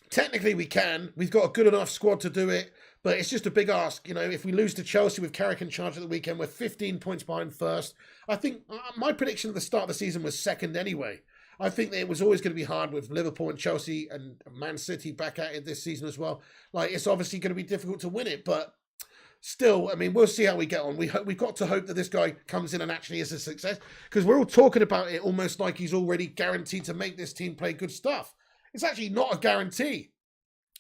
Technically we can. We've got a good enough squad to do it, but it's just a big ask. If we lose to Chelsea with Carrick in charge at the weekend, we're 15 points behind first. I think my prediction at the start of the season was second anyway. I think that it was always going to be hard with Liverpool and Chelsea and Man City back at it this season as well. It's obviously going to be difficult to win it, but still, we'll see how we get on. We've got to hope that this guy comes in and actually is a success, because we're all talking about it almost like he's already guaranteed to make this team play good stuff. It's actually not a guarantee.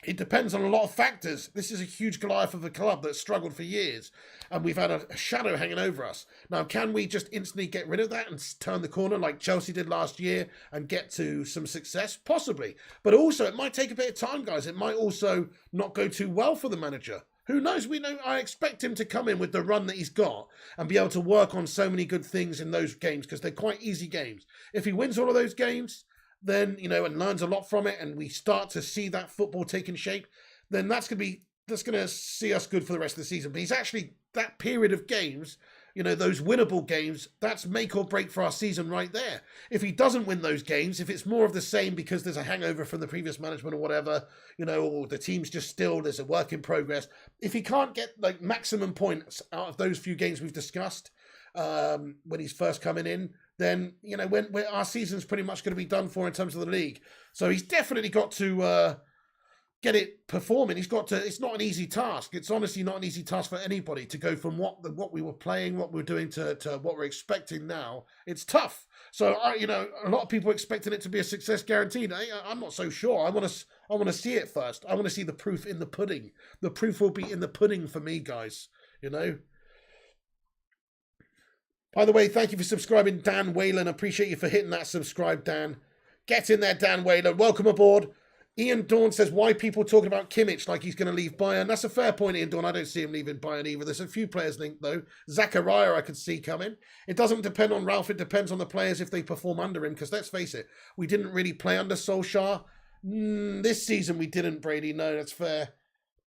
It depends on a lot of factors. This is a huge Goliath of a club that's struggled for years, and we've had a shadow hanging over us. Now, can we just instantly get rid of that and turn the corner like Chelsea did last year and get to some success? Possibly. But also, it might take a bit of time, guys. It might also not go too well for the manager. Who knows? I expect him to come in with the run that he's got and be able to work on so many good things in those games, because they're quite easy games. If he wins all of those games, then, and learns a lot from it, and we start to see that football taking shape, then that's going to see us good for the rest of the season. But he's actually, that period of games, those winnable games, that's make or break for our season right there. If he doesn't win those games, if it's more of the same because there's a hangover from the previous management or whatever, or the team's just still, there's a work in progress. If he can't get like maximum points out of those few games we've discussed when he's first coming in, then, when our season's pretty much going to be done for in terms of the league. So he's definitely got to get it performing. He's got to. It's not an easy task. It's honestly not an easy task for anybody to go from what we were playing, what we were doing to what we're expecting now. It's tough. So a lot of people are expecting it to be a success guaranteed. I'm not so sure. I want to see it first. I want to see the proof in the pudding. The proof will be in the pudding for me, guys. By the way, thank you for subscribing, Dan Whalen. Appreciate you for hitting that subscribe, Dan. Get in there, Dan Whalen. Welcome aboard. Ian Dawn says, why people talking about Kimmich like he's going to leave Bayern? That's a fair point, Ian Dawn. I don't see him leaving Bayern either. There's a few players linked, though. Zachariah I could see coming. It doesn't depend on Ralf. It depends on the players if they perform under him, because let's face it, we didn't really play under Solskjaer. This season we didn't, Brady. No, that's fair.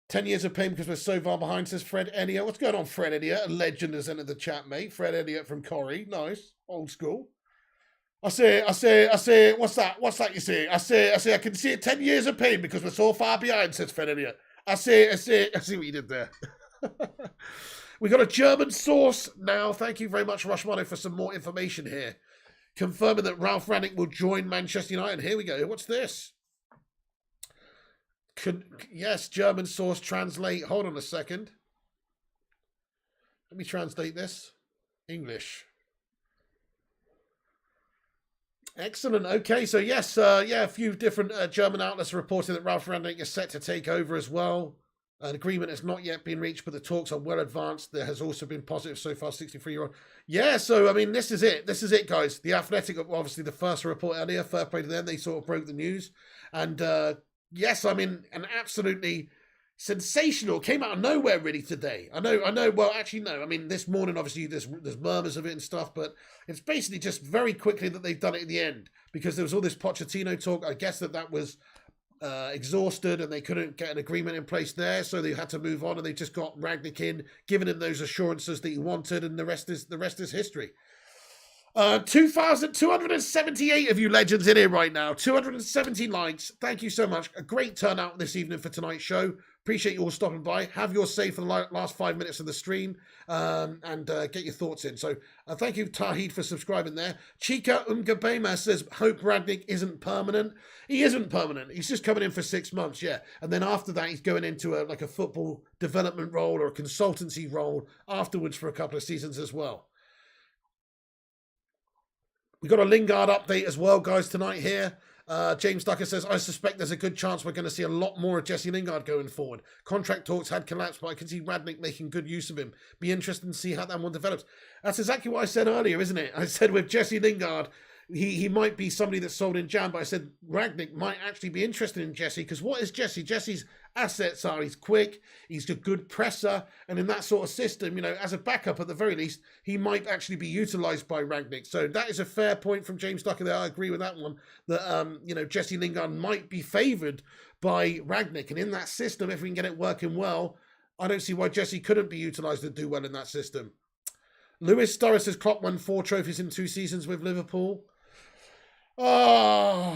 10 years of pain because we're so far behind, says Fred Elliott. What's going on, Fred Elliott? A legend has entered the chat, mate. Fred Elliott from Corrie. Nice. Old school. I say, what's that you say? I say, I can see it 10 years of pain because we're so far behind, says Fred Elliott. I see what you did there. We got a German source now. Thank you very much, Rushmano, for some more information here. Confirming that Ralf Rangnick will join Manchester United. Here we go. What's this? Yes, German source translate. Hold on a second. Let me translate this. English. Excellent. Okay, so yes, a few different German outlets are reporting that Ralf Rangnick is set to take over as well. An agreement has not yet been reached, but the talks are well advanced. There has also been positive so far, 63-year-old. Yeah, so, I mean, this is it. This is it, guys. The Athletic, obviously, the first report earlier, fair play to them. They sort of broke the news. And, yes, I mean, an absolutely sensational, came out of nowhere really today. I know, well, actually, no. I mean, this morning, obviously, there's murmurs of it and stuff, but it's basically just very quickly that they've done it at the end because there was all this Pochettino talk. I guess that was exhausted and they couldn't get an agreement in place there, so they had to move on and they just got Rangnick in, giving him those assurances that he wanted, and the rest is history. 2,278 of you legends in here right now. 270 likes. Thank you so much. A great turnout this evening for tonight's show. Appreciate you all stopping by. Have your say for the last 5 minutes of the stream and get your thoughts in. So thank you, Tahid, for subscribing there. Chica Umgabema says, hope Rangnick isn't permanent. He isn't permanent. He's just coming in for 6 months, yeah. And then after that, he's going into a football development role or a consultancy role afterwards for a couple of seasons as well. We got a Lingard update as well, guys, tonight here. James Ducker says, I suspect there's a good chance we're going to see a lot more of Jesse Lingard going forward. Contract talks had collapsed, but I can see Rangnick making good use of him. Be interested to see how that one develops. That's exactly what I said earlier, isn't it? I said with Jesse Lingard, he might be somebody that's sold in Jan, but I said Rangnick might actually be interested in Jesse, because what is Jesse? Jesse's assets are he's quick, he's a good presser, and in that sort of system, as a backup at the very least, he might actually be utilised by Rangnick. So that is a fair point from James Ducker there. I agree with that one, that, Jesse Lingard might be favoured by Rangnick, and in that system, if we can get it working well, I don't see why Jesse couldn't be utilised and do well in that system. Lewis Sturris says Klopp won 4 trophies in 2 seasons with Liverpool. Oh,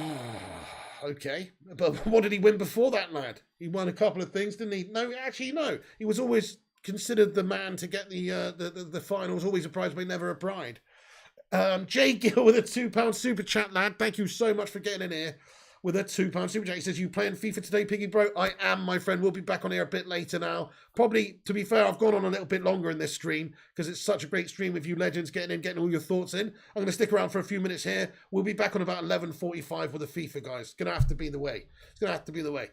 okay. But what did he win before that, lad? He won a couple of things, didn't he? No, actually, no. He was always considered the man to get the finals, always a prize, but never a bride. Jay Gill with a £2 super chat, lad. Thank you so much for getting in here with a £2 super chat. He says, you playing FIFA today, Piggy Bro? I am, my friend. We'll be back on here a bit later now. Probably, to be fair, I've gone on a little bit longer in this stream because it's such a great stream with you legends getting all your thoughts in. I'm going to stick around for a few minutes here. We'll be back on about 11:45 with the FIFA, guys. It's going to have to be the way. It's going to have to be the way.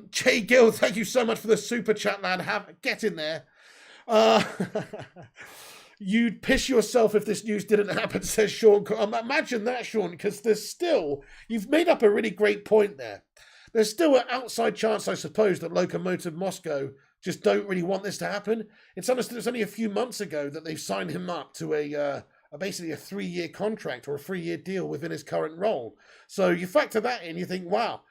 Jay Gill, thank you so much for the super chat, lad. Get in there. You'd piss yourself if this news didn't happen, says Sean. Imagine that, Sean, because you've made up a really great point there. There's still an outside chance, I suppose, that Lokomotiv Moscow just don't really want this to happen. It's only a few months ago that they've signed him up to basically a 3-year contract or a 3-year deal within his current role. So you factor that in, you think, wow,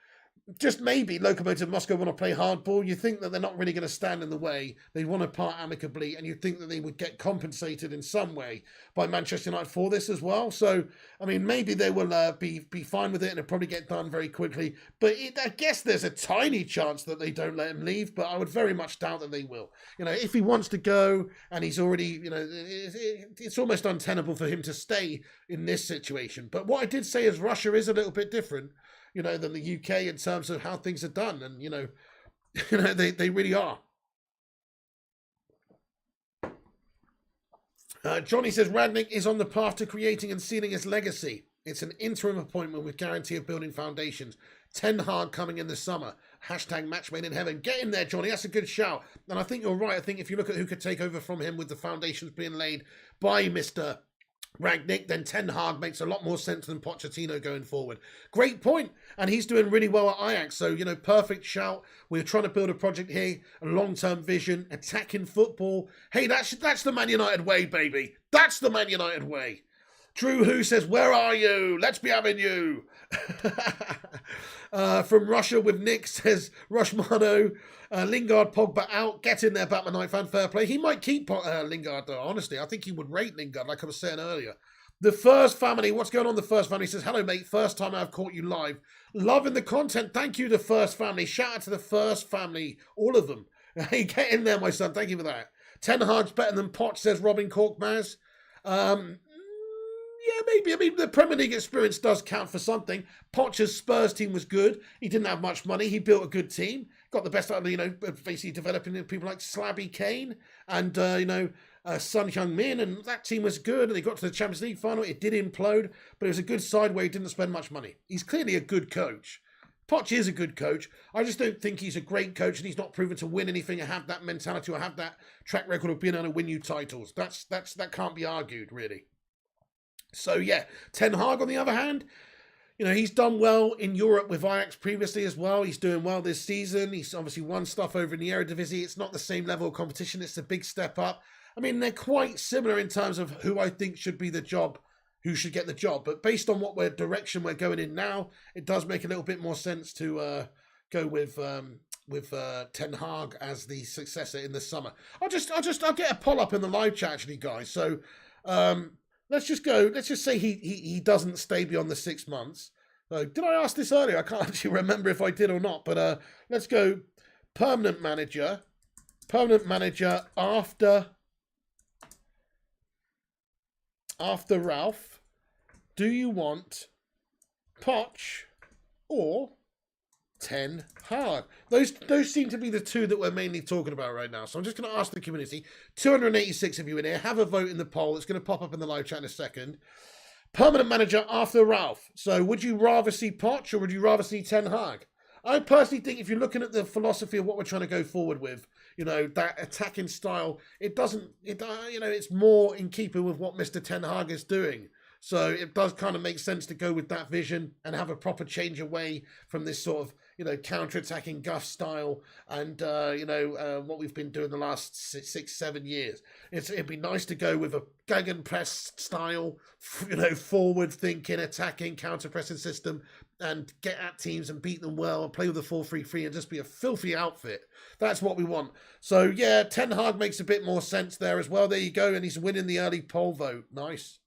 just maybe Lokomotiv Moscow want to play hardball. You think that they're not really going to stand in the way. They want to part amicably, and you think that they would get compensated in some way by Manchester United for this as well. So, I mean, maybe they will be fine with it, and it'll probably get done very quickly. But I guess there's a tiny chance that they don't let him leave, but I would very much doubt that they will. You know, if he wants to go, and he's already, you know, it's almost untenable for him to stay in this situation. But what I did say is Russia is a little bit different, you know, than the UK in terms of how things are done. And, you know, they really are. Johnny says, Rangnick is on the path to creating and sealing his legacy. It's an interim appointment with guarantee of building foundations. Ten Hag coming in the summer. Hashtag match made in heaven. Get in there, Johnny. That's a good shout. And I think you're right. I think if you look at who could take over from him with the foundations being laid by Mr. Rangnick, then Ten Hag makes a lot more sense than Pochettino going forward. Great point. And he's doing really well at Ajax. So, you know, perfect shout. We're trying to build a project here, a long-term vision, attacking football. Hey, that's the Man United way, baby. That's the Man United way. Drew Who says, where are you? Let's be having you. From Russia with Nick says, Rushmano, Lingard, Pogba out. Get in there, Batman Night fan, fair play. He might keep Lingard, though, honestly. I think he would rate Lingard, like I was saying earlier. The First Family, what's going on, The First Family? Says, hello, mate. First time I've caught you live. Loving the content. Thank you, The First Family. Shout out to The First Family, all of them. Hey, get in there, my son. Thank you for that. Ten Hag's better than Poch, says Robin Corkmaz. Yeah, maybe. I mean, the Premier League experience does count for something. Poch's Spurs team was good. He didn't have much money. He built a good team. Got the best out of, you know, basically developing people like Slabby Kane and, Son Heung-min. And that team was good. And they got to the Champions League final. It did implode. But it was a good side where he didn't spend much money. He's clearly a good coach. Poch is a good coach. I just don't think he's a great coach, and he's not proven to win anything or have that mentality or have that track record of being able to win you titles. That can't be argued, really. So, yeah, Ten Hag, on the other hand, you know, he's done well in Europe with Ajax previously as well. He's doing well this season. He's obviously won stuff over in the Eredivisie. It's not the same level of competition. It's a big step up. I mean, they're quite similar in terms of who I think should be the job, who should get the job. But based on what direction we're going in now, it does make a little bit more sense to go with Ten Hag as the successor in the summer. I'll get a poll up in the live chat, actually, guys. So, let's just say he doesn't stay beyond the 6 months. So, did I ask this earlier? I can't actually remember if I did or not. But let's go permanent manager after Ralf. Do you want Poch or Ten Hag? Those seem to be the two that we're mainly talking about right now. So I'm just going to ask the community. 286 of you in here. Have a vote in the poll. It's going to pop up in the live chat in a second. Permanent manager after Ralf. So would you rather see Poch or would you rather see Ten Hag? I personally think if you're looking at the philosophy of what we're trying to go forward with, you know, that attacking style, it's more in keeping with what Mr. Ten Hag is doing. So it does kind of make sense to go with that vision and have a proper change away from this sort of, you know, counter-attacking guff style and, what we've been doing the last 6-7 years. It'd be nice to go with a gegenpress style, you know, forward-thinking, attacking, counter-pressing system and get at teams and beat them well and play with a 4-3-3 and just be a filthy outfit. That's what we want. So, yeah, Ten Hag makes a bit more sense there as well. There you go. And he's winning the early poll vote. Nice.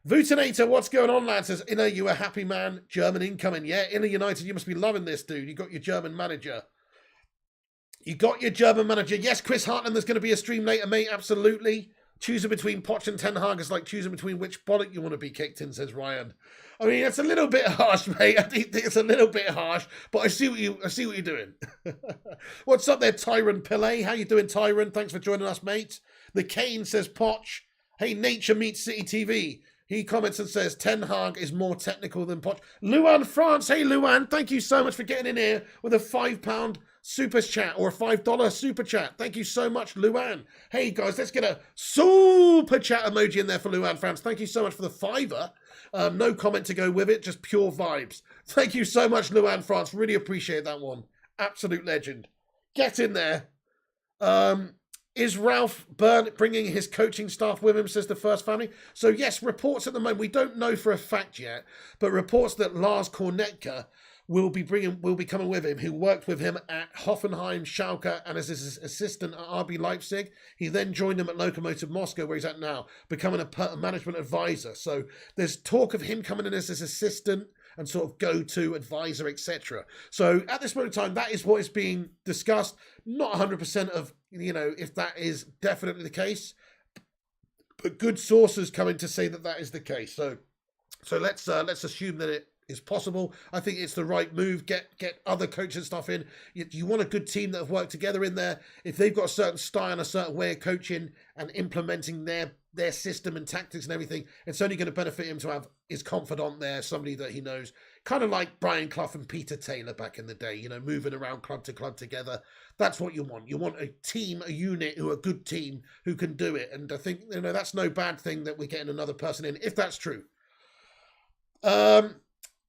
Vutinator, what's going on, lads? Says, Inner, you a happy man? German incoming. Yeah, Inner United, you must be loving this, dude. You got your German manager. Yes, Chris Hartland, there's going to be a stream later, mate. Absolutely. Choosing between Poch and Ten Hag is like choosing between which bollock you want to be kicked in, says Ryan. I mean, it's a little bit harsh, mate. I think it's a little bit harsh, but I see what you're doing. What's up there, Tyron Pillay? How you doing, Tyron? Thanks for joining us, mate. The Kane says Poch. Hey, Nature meets City TV. He comments and says, Ten Hag is more technical than Poch. Luan France. Hey, Luan, thank you so much for getting in here with a £5 super chat or a $5 super chat. Thank you so much, Luan. Hey, guys, let's get a super chat emoji in there for Luan France. Thank you so much for the $5. No comment to go with it, just pure vibes. Thank you so much, Luan France. Really appreciate that one. Absolute legend. Get in there. Is Ralf bringing his coaching staff with him, says the First Family? So, yes, reports at the moment, we don't know for a fact yet, but reports that Lars Kornetka will be coming with him, who worked with him at Hoffenheim, Schalke, and as his assistant at RB Leipzig. He then joined him at Lokomotiv Moscow, where he's at now, becoming a management advisor. So there's talk of him coming in as his assistant and sort of go-to advisor, etc. So at this moment in time, that is what is being discussed. Not 100% of, if that is definitely the case, but good sources coming to say that is the case. So let's assume that it is possible. I think it's the right move. Get other coaches and stuff in. You want a good team that have worked together in there. If they've got a certain style and a certain way of coaching and implementing their system and tactics and everything, it's only going to benefit him to have his confidant there, somebody that he knows, kind of like Brian Clough and Peter Taylor back in the day, moving around club to club together. That's what you want. You want a team, a unit, a good team who can do it. And I think, that's no bad thing that we're getting another person in, if that's true.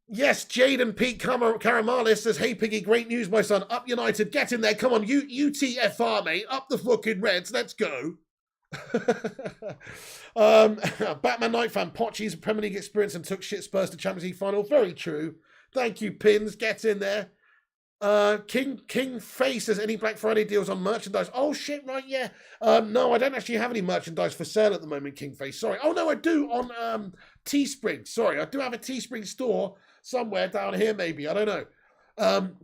Yes, Jade and Pete Karamalis says, hey, Piggy, great news, my son. Up United, get in there. Come on, UTFR, mate. Up the fucking Reds. Let's go. Batman Knight fan, Pochi's Premier League experience and took shit Spurs to Champions League final. Very true. Thank you, Pins. Get in there. King Face says, any Black Friday deals on merchandise? Oh, shit, right, yeah. No, I don't actually have any merchandise for sale at the moment, King Face. Sorry. Oh, no, I do on Teespring. Sorry, I do have a Teespring store somewhere down here, maybe. I don't know.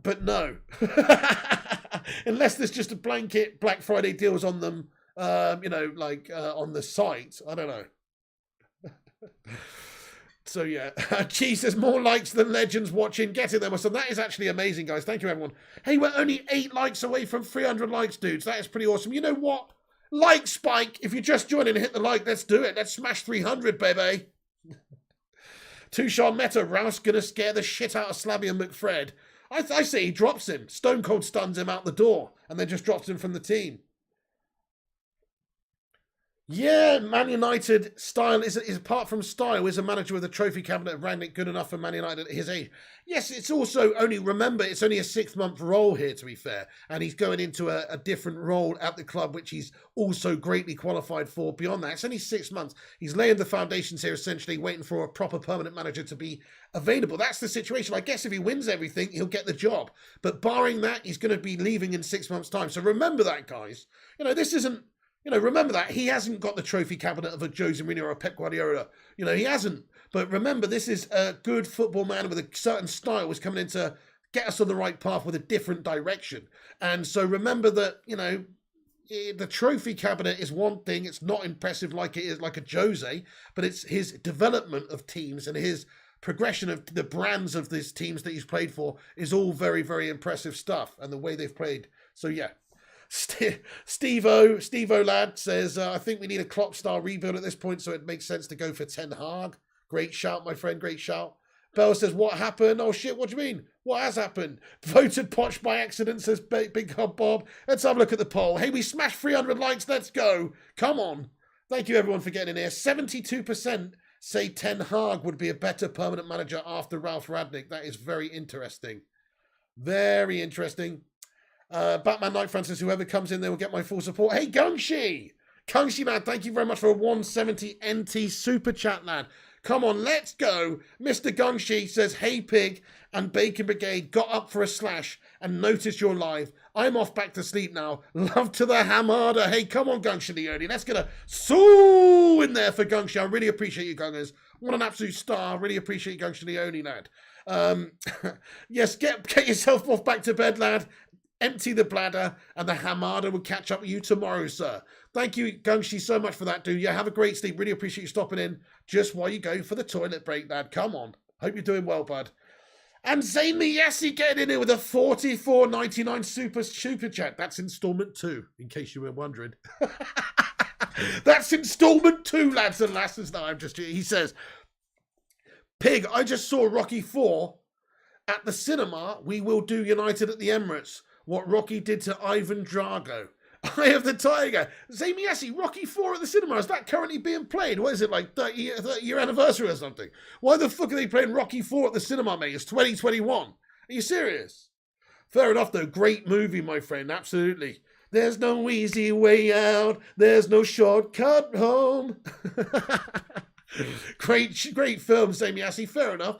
But no. Unless there's just a blanket Black Friday deals on them, on the site. I don't know. So, yeah. Jesus, more likes than legends watching. Get in there, my son. That is actually amazing, guys. Thank you, everyone. Hey, we're only 8 likes away from 300 likes, dudes. That is pretty awesome. You know what? Like spike. If you're just joining, hit the like. Let's do it. Let's smash 300, baby. Tushar Meta. Rouse going to scare the shit out of Slabby and McFred. I say he drops him. Stone Cold stuns him out the door and then just drops him from the team. Yeah, Man United style is apart from style, is a manager with a trophy cabinet of Rangnick good enough for Man United at his age? Yes, it's also only a 6-month role here, to be fair, and he's going into a different role at the club, which he's also greatly qualified for beyond that. It's only 6 months. He's laying the foundations here, essentially waiting for a proper permanent manager to be available. That's the situation. I guess if he wins everything, he'll get the job. But barring that, he's going to be leaving in 6 months' time. So remember that, guys. This isn't... remember that. He hasn't got the trophy cabinet of a Jose Mourinho or a Pep Guardiola. He hasn't. But remember, this is a good football man with a certain style who's coming in to get us on the right path with a different direction. And so remember that, the trophy cabinet is one thing. It's not impressive like it is like a Jose, but it's his development of teams and his progression of the brands of these teams that he's played for is all very, very impressive stuff, and the way they've played. So, yeah. Steve-O lad says, I think we need a Klopp-style rebuild at this point, so it makes sense to go for Ten Hag. Great shout, my friend, great shout. Bell says, what happened? Oh, shit, what do you mean? What has happened? Voted Poch by accident, says Big Hub Bob. Let's have a look at the poll. Hey, we smashed 300 likes. Let's go. Come on. Thank you, everyone, for getting in here. 72% say Ten Hag would be a better permanent manager after Ralf Rangnick. That is very interesting. Very interesting. Batman Knight Francis, whoever comes in there will get my full support. Hey, Gungshi! Gungshi, lad, thank you very much for a 170 NT super chat, lad. Come on, let's go. Mr. Gungshi says, hey, Pig and Bacon Brigade got up for a slash and noticed you're live. I'm off back to sleep now. Love to the Hamada. Hey, come on, Gungshi Leone. Let's get a soo in there for Gungshi. I really appreciate you, Gungers. What an absolute star. Really appreciate you, Gungshi Leone, lad. Yes, get yourself off back to bed, lad. Empty the bladder, and the Hamada will catch up with you tomorrow, sir. Thank you, Gungshi, so much for that, dude. Yeah, have a great sleep. Really appreciate you stopping in just while you go for the toilet break, lad. Come on. Hope you're doing well, bud. And Zayn Miyasi getting in here with a $44.99 super chat. That's installment 2, in case you were wondering. That's installment 2, lads and lasses. No, he says, Pig, I just saw Rocky 4 at the cinema. We will do United at the Emirates. What Rocky did to Ivan Drago. Eye of the Tiger. Zayn Miyasi, Rocky 4 at the cinema. Is that currently being played? What is it, like 30-year anniversary or something? Why the fuck are they playing Rocky 4 at the cinema, mate? It's 2021. Are you serious? Fair enough, though. Great movie, my friend. Absolutely. There's no easy way out. There's no shortcut home. Great film, Zayn Miyasi. Fair enough.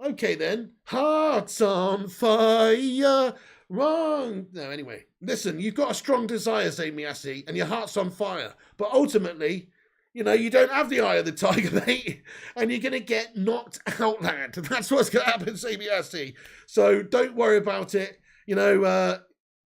Okay then. Hearts on fire. Wrong. No, anyway. Listen, you've got a strong desire, Zamiasi, and your heart's on fire. But ultimately, you know, you don't have the eye of the tiger, mate, and you're going to get knocked out, lad. That's what's going to happen, Zamiasi. So don't worry about it. You know,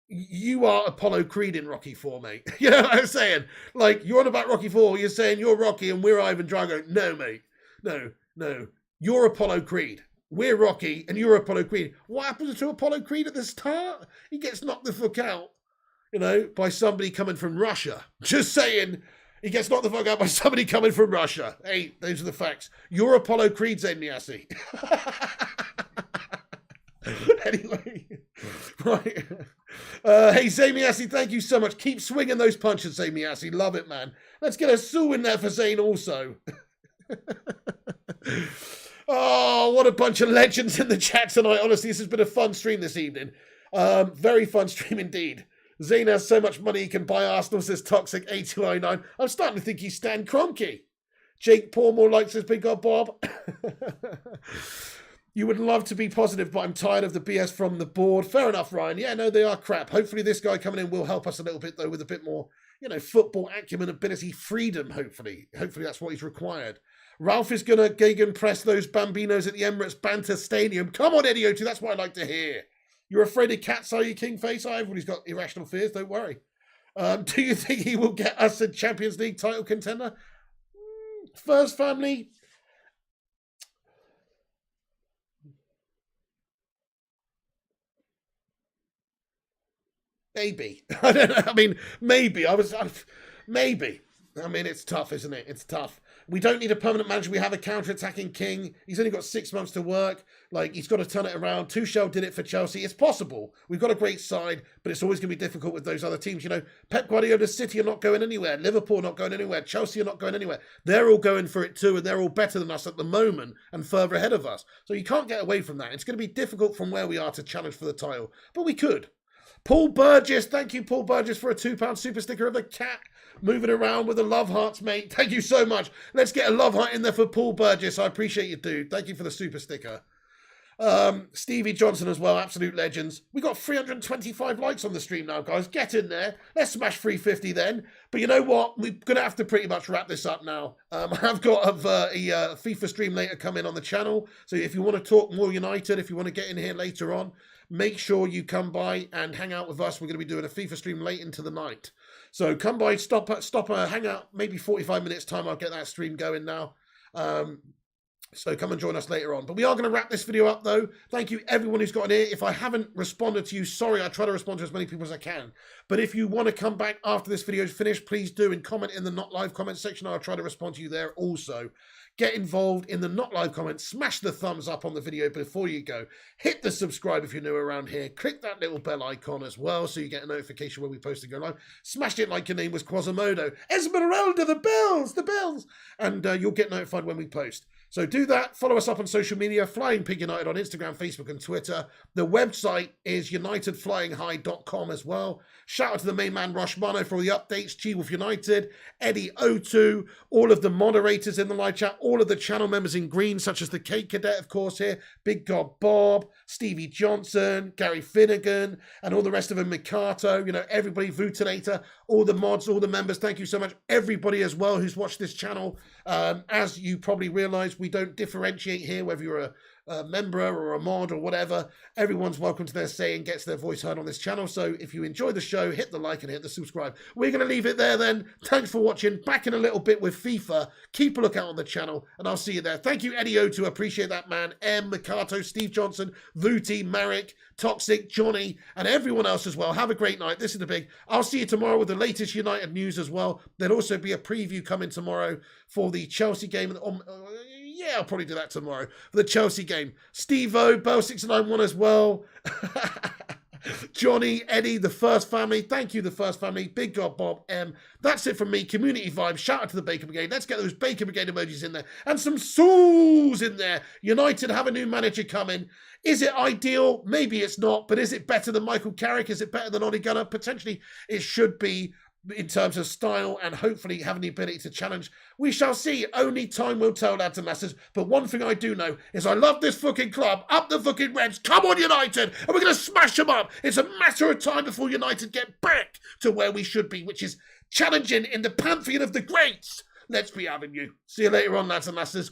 you are Apollo Creed in Rocky 4, mate. You know what I'm saying? Like, you're on about Rocky 4, you're saying you're Rocky and we're Ivan Drago. No, mate. No. You're Apollo Creed. We're Rocky and you're Apollo Creed. What happens to Apollo Creed at the start? He gets knocked the fuck out, you know, by somebody coming from Russia. Just saying, he gets knocked the fuck out by somebody coming from Russia. Hey, those are the facts. You're Apollo Creed, Zamiasi. Anyway, right. Hey, Zamiasi, thank you so much. Keep swinging those punches, Zamiasi. Love it, man. Let's get a Sue in there for Zane also. Oh, what a bunch of legends in the chat tonight. Honestly, this has been a fun stream this evening. Very fun stream indeed. Zane has so much money he can buy Arsenal, says Toxic 8209. I'm starting to think he's Stan Kroenke. Jake Pormore likes his big god Bob. You would love to be positive, but I'm tired of the BS from the board. Fair enough, Ryan. Yeah, no, they are crap. Hopefully this guy coming in will help us a little bit, though, with a bit more, you know, football acumen, ability, freedom, hopefully. Hopefully that's what he's required. Ralf is going to gegenpress those Bambinos at the Emirates Banter Stadium. Come on, Eddie O2, that's what I like to hear. You're afraid of cats, are you, Kingface? Everybody's got irrational fears, don't worry. Do you think he will get us a Champions League title contender? First family... Maybe. I don't know. I mean, maybe. Maybe. I mean, it's tough, isn't it? It's tough. We don't need a permanent manager. We have a counter-attacking king. He's only got 6 months to work. Like, he's got to turn it around. Tuchel did it for Chelsea. It's possible. We've got a great side, but it's always going to be difficult with those other teams. You know, Pep Guardiola's City are not going anywhere. Liverpool not going anywhere. Chelsea are not going anywhere. They're all going for it too, and they're all better than us at the moment and further ahead of us. So you can't get away from that. It's going to be difficult from where we are to challenge for the title, but we could. Paul Burgess, thank you, Paul Burgess, for a £2 super sticker of a cat moving around with the love hearts, mate. Thank you so much. Let's get a love heart in there for Paul Burgess. I appreciate you, dude. Thank you for the super sticker. Stevie Johnson as well, absolute legends. We got 325 likes on the stream now, guys. Get in there. Let's smash 350 then. But you know what? We're going to have to pretty much wrap this up now. I've got a FIFA stream later coming on the channel. So if you want to talk more United, if you want to get in here later on, make sure you come by and hang out with us. We're going to be doing a FIFA stream late into the night. So come by, stop, hang out, maybe 45 minutes time. I'll get that stream going now. So come and join us later on. But we are going to wrap this video up, though. Thank you, everyone who's got in here. If I haven't responded to you, sorry. I try to respond to as many people as I can. But if you want to come back after this video is finished, please do and comment in the not live comment section. I'll try to respond to you there also. Get involved in the not live comments. Smash the thumbs up on the video before you go. Hit the subscribe if you're new around here. Click that little bell icon as well so you get a notification when we post and go live. Smash it like your name was Quasimodo. Esmeralda, the bells. And you'll get notified when we post. So do that. Follow us up on social media. Flying Pig United on Instagram, Facebook and Twitter. The website is unitedflyinghigh.com as well. Shout out to the main man, Roshmano, for all the updates. G-Wolf United, Eddie O2, all of the moderators in the live chat, all of the channel members in green, such as the Cake Cadet, of course, here, Big God Bob, Stevie Johnson, Gary Finnegan, and all the rest of them, Mikato, you know, everybody, Vutilator, all the mods, all the members. Thank you so much. Everybody as well who's watched this channel. As you probably realize, we don't differentiate here, whether you're a member or a mod or whatever. Everyone's welcome to their say and gets their voice heard on this channel. So if you enjoy the show, hit the like and hit the subscribe. We're going to leave it there then. Thanks for watching. Back in a little bit with FIFA. Keep a lookout on the channel and I'll see you there. Thank you, Eddie O2. Appreciate that, man. M, Mikato, Steve Johnson, Vuti, Marek, Toxic, Johnny, and everyone else as well. Have a great night. This is the big. I'll see you tomorrow with the latest United news as well. There'll also be a preview coming tomorrow for the Chelsea game. Yeah, I'll probably do that tomorrow for the Chelsea game. Steve-O, Bell691 as well. Johnny, Eddie, the First Family. Thank you, the First Family. Big God, Bob, M. That's it from me. Community vibe. Shout out to the Baker Brigade. Let's get those Baker Brigade emojis in there. And some souls in there. United have a new manager coming. Is it ideal? Maybe it's not. But is it better than Michael Carrick? Is it better than Ole Gunnar? Potentially it should be. in terms of style and hopefully having the ability to challenge. We shall see. Only time will tell, lads and lasses. But one thing I do know is I love this fucking club. Up the fucking Reds. Come on, United. And we're going to smash them up. It's a matter of time before United get back to where we should be, which is challenging in the pantheon of the greats. Let's be having you. See you later on, lads and lasses.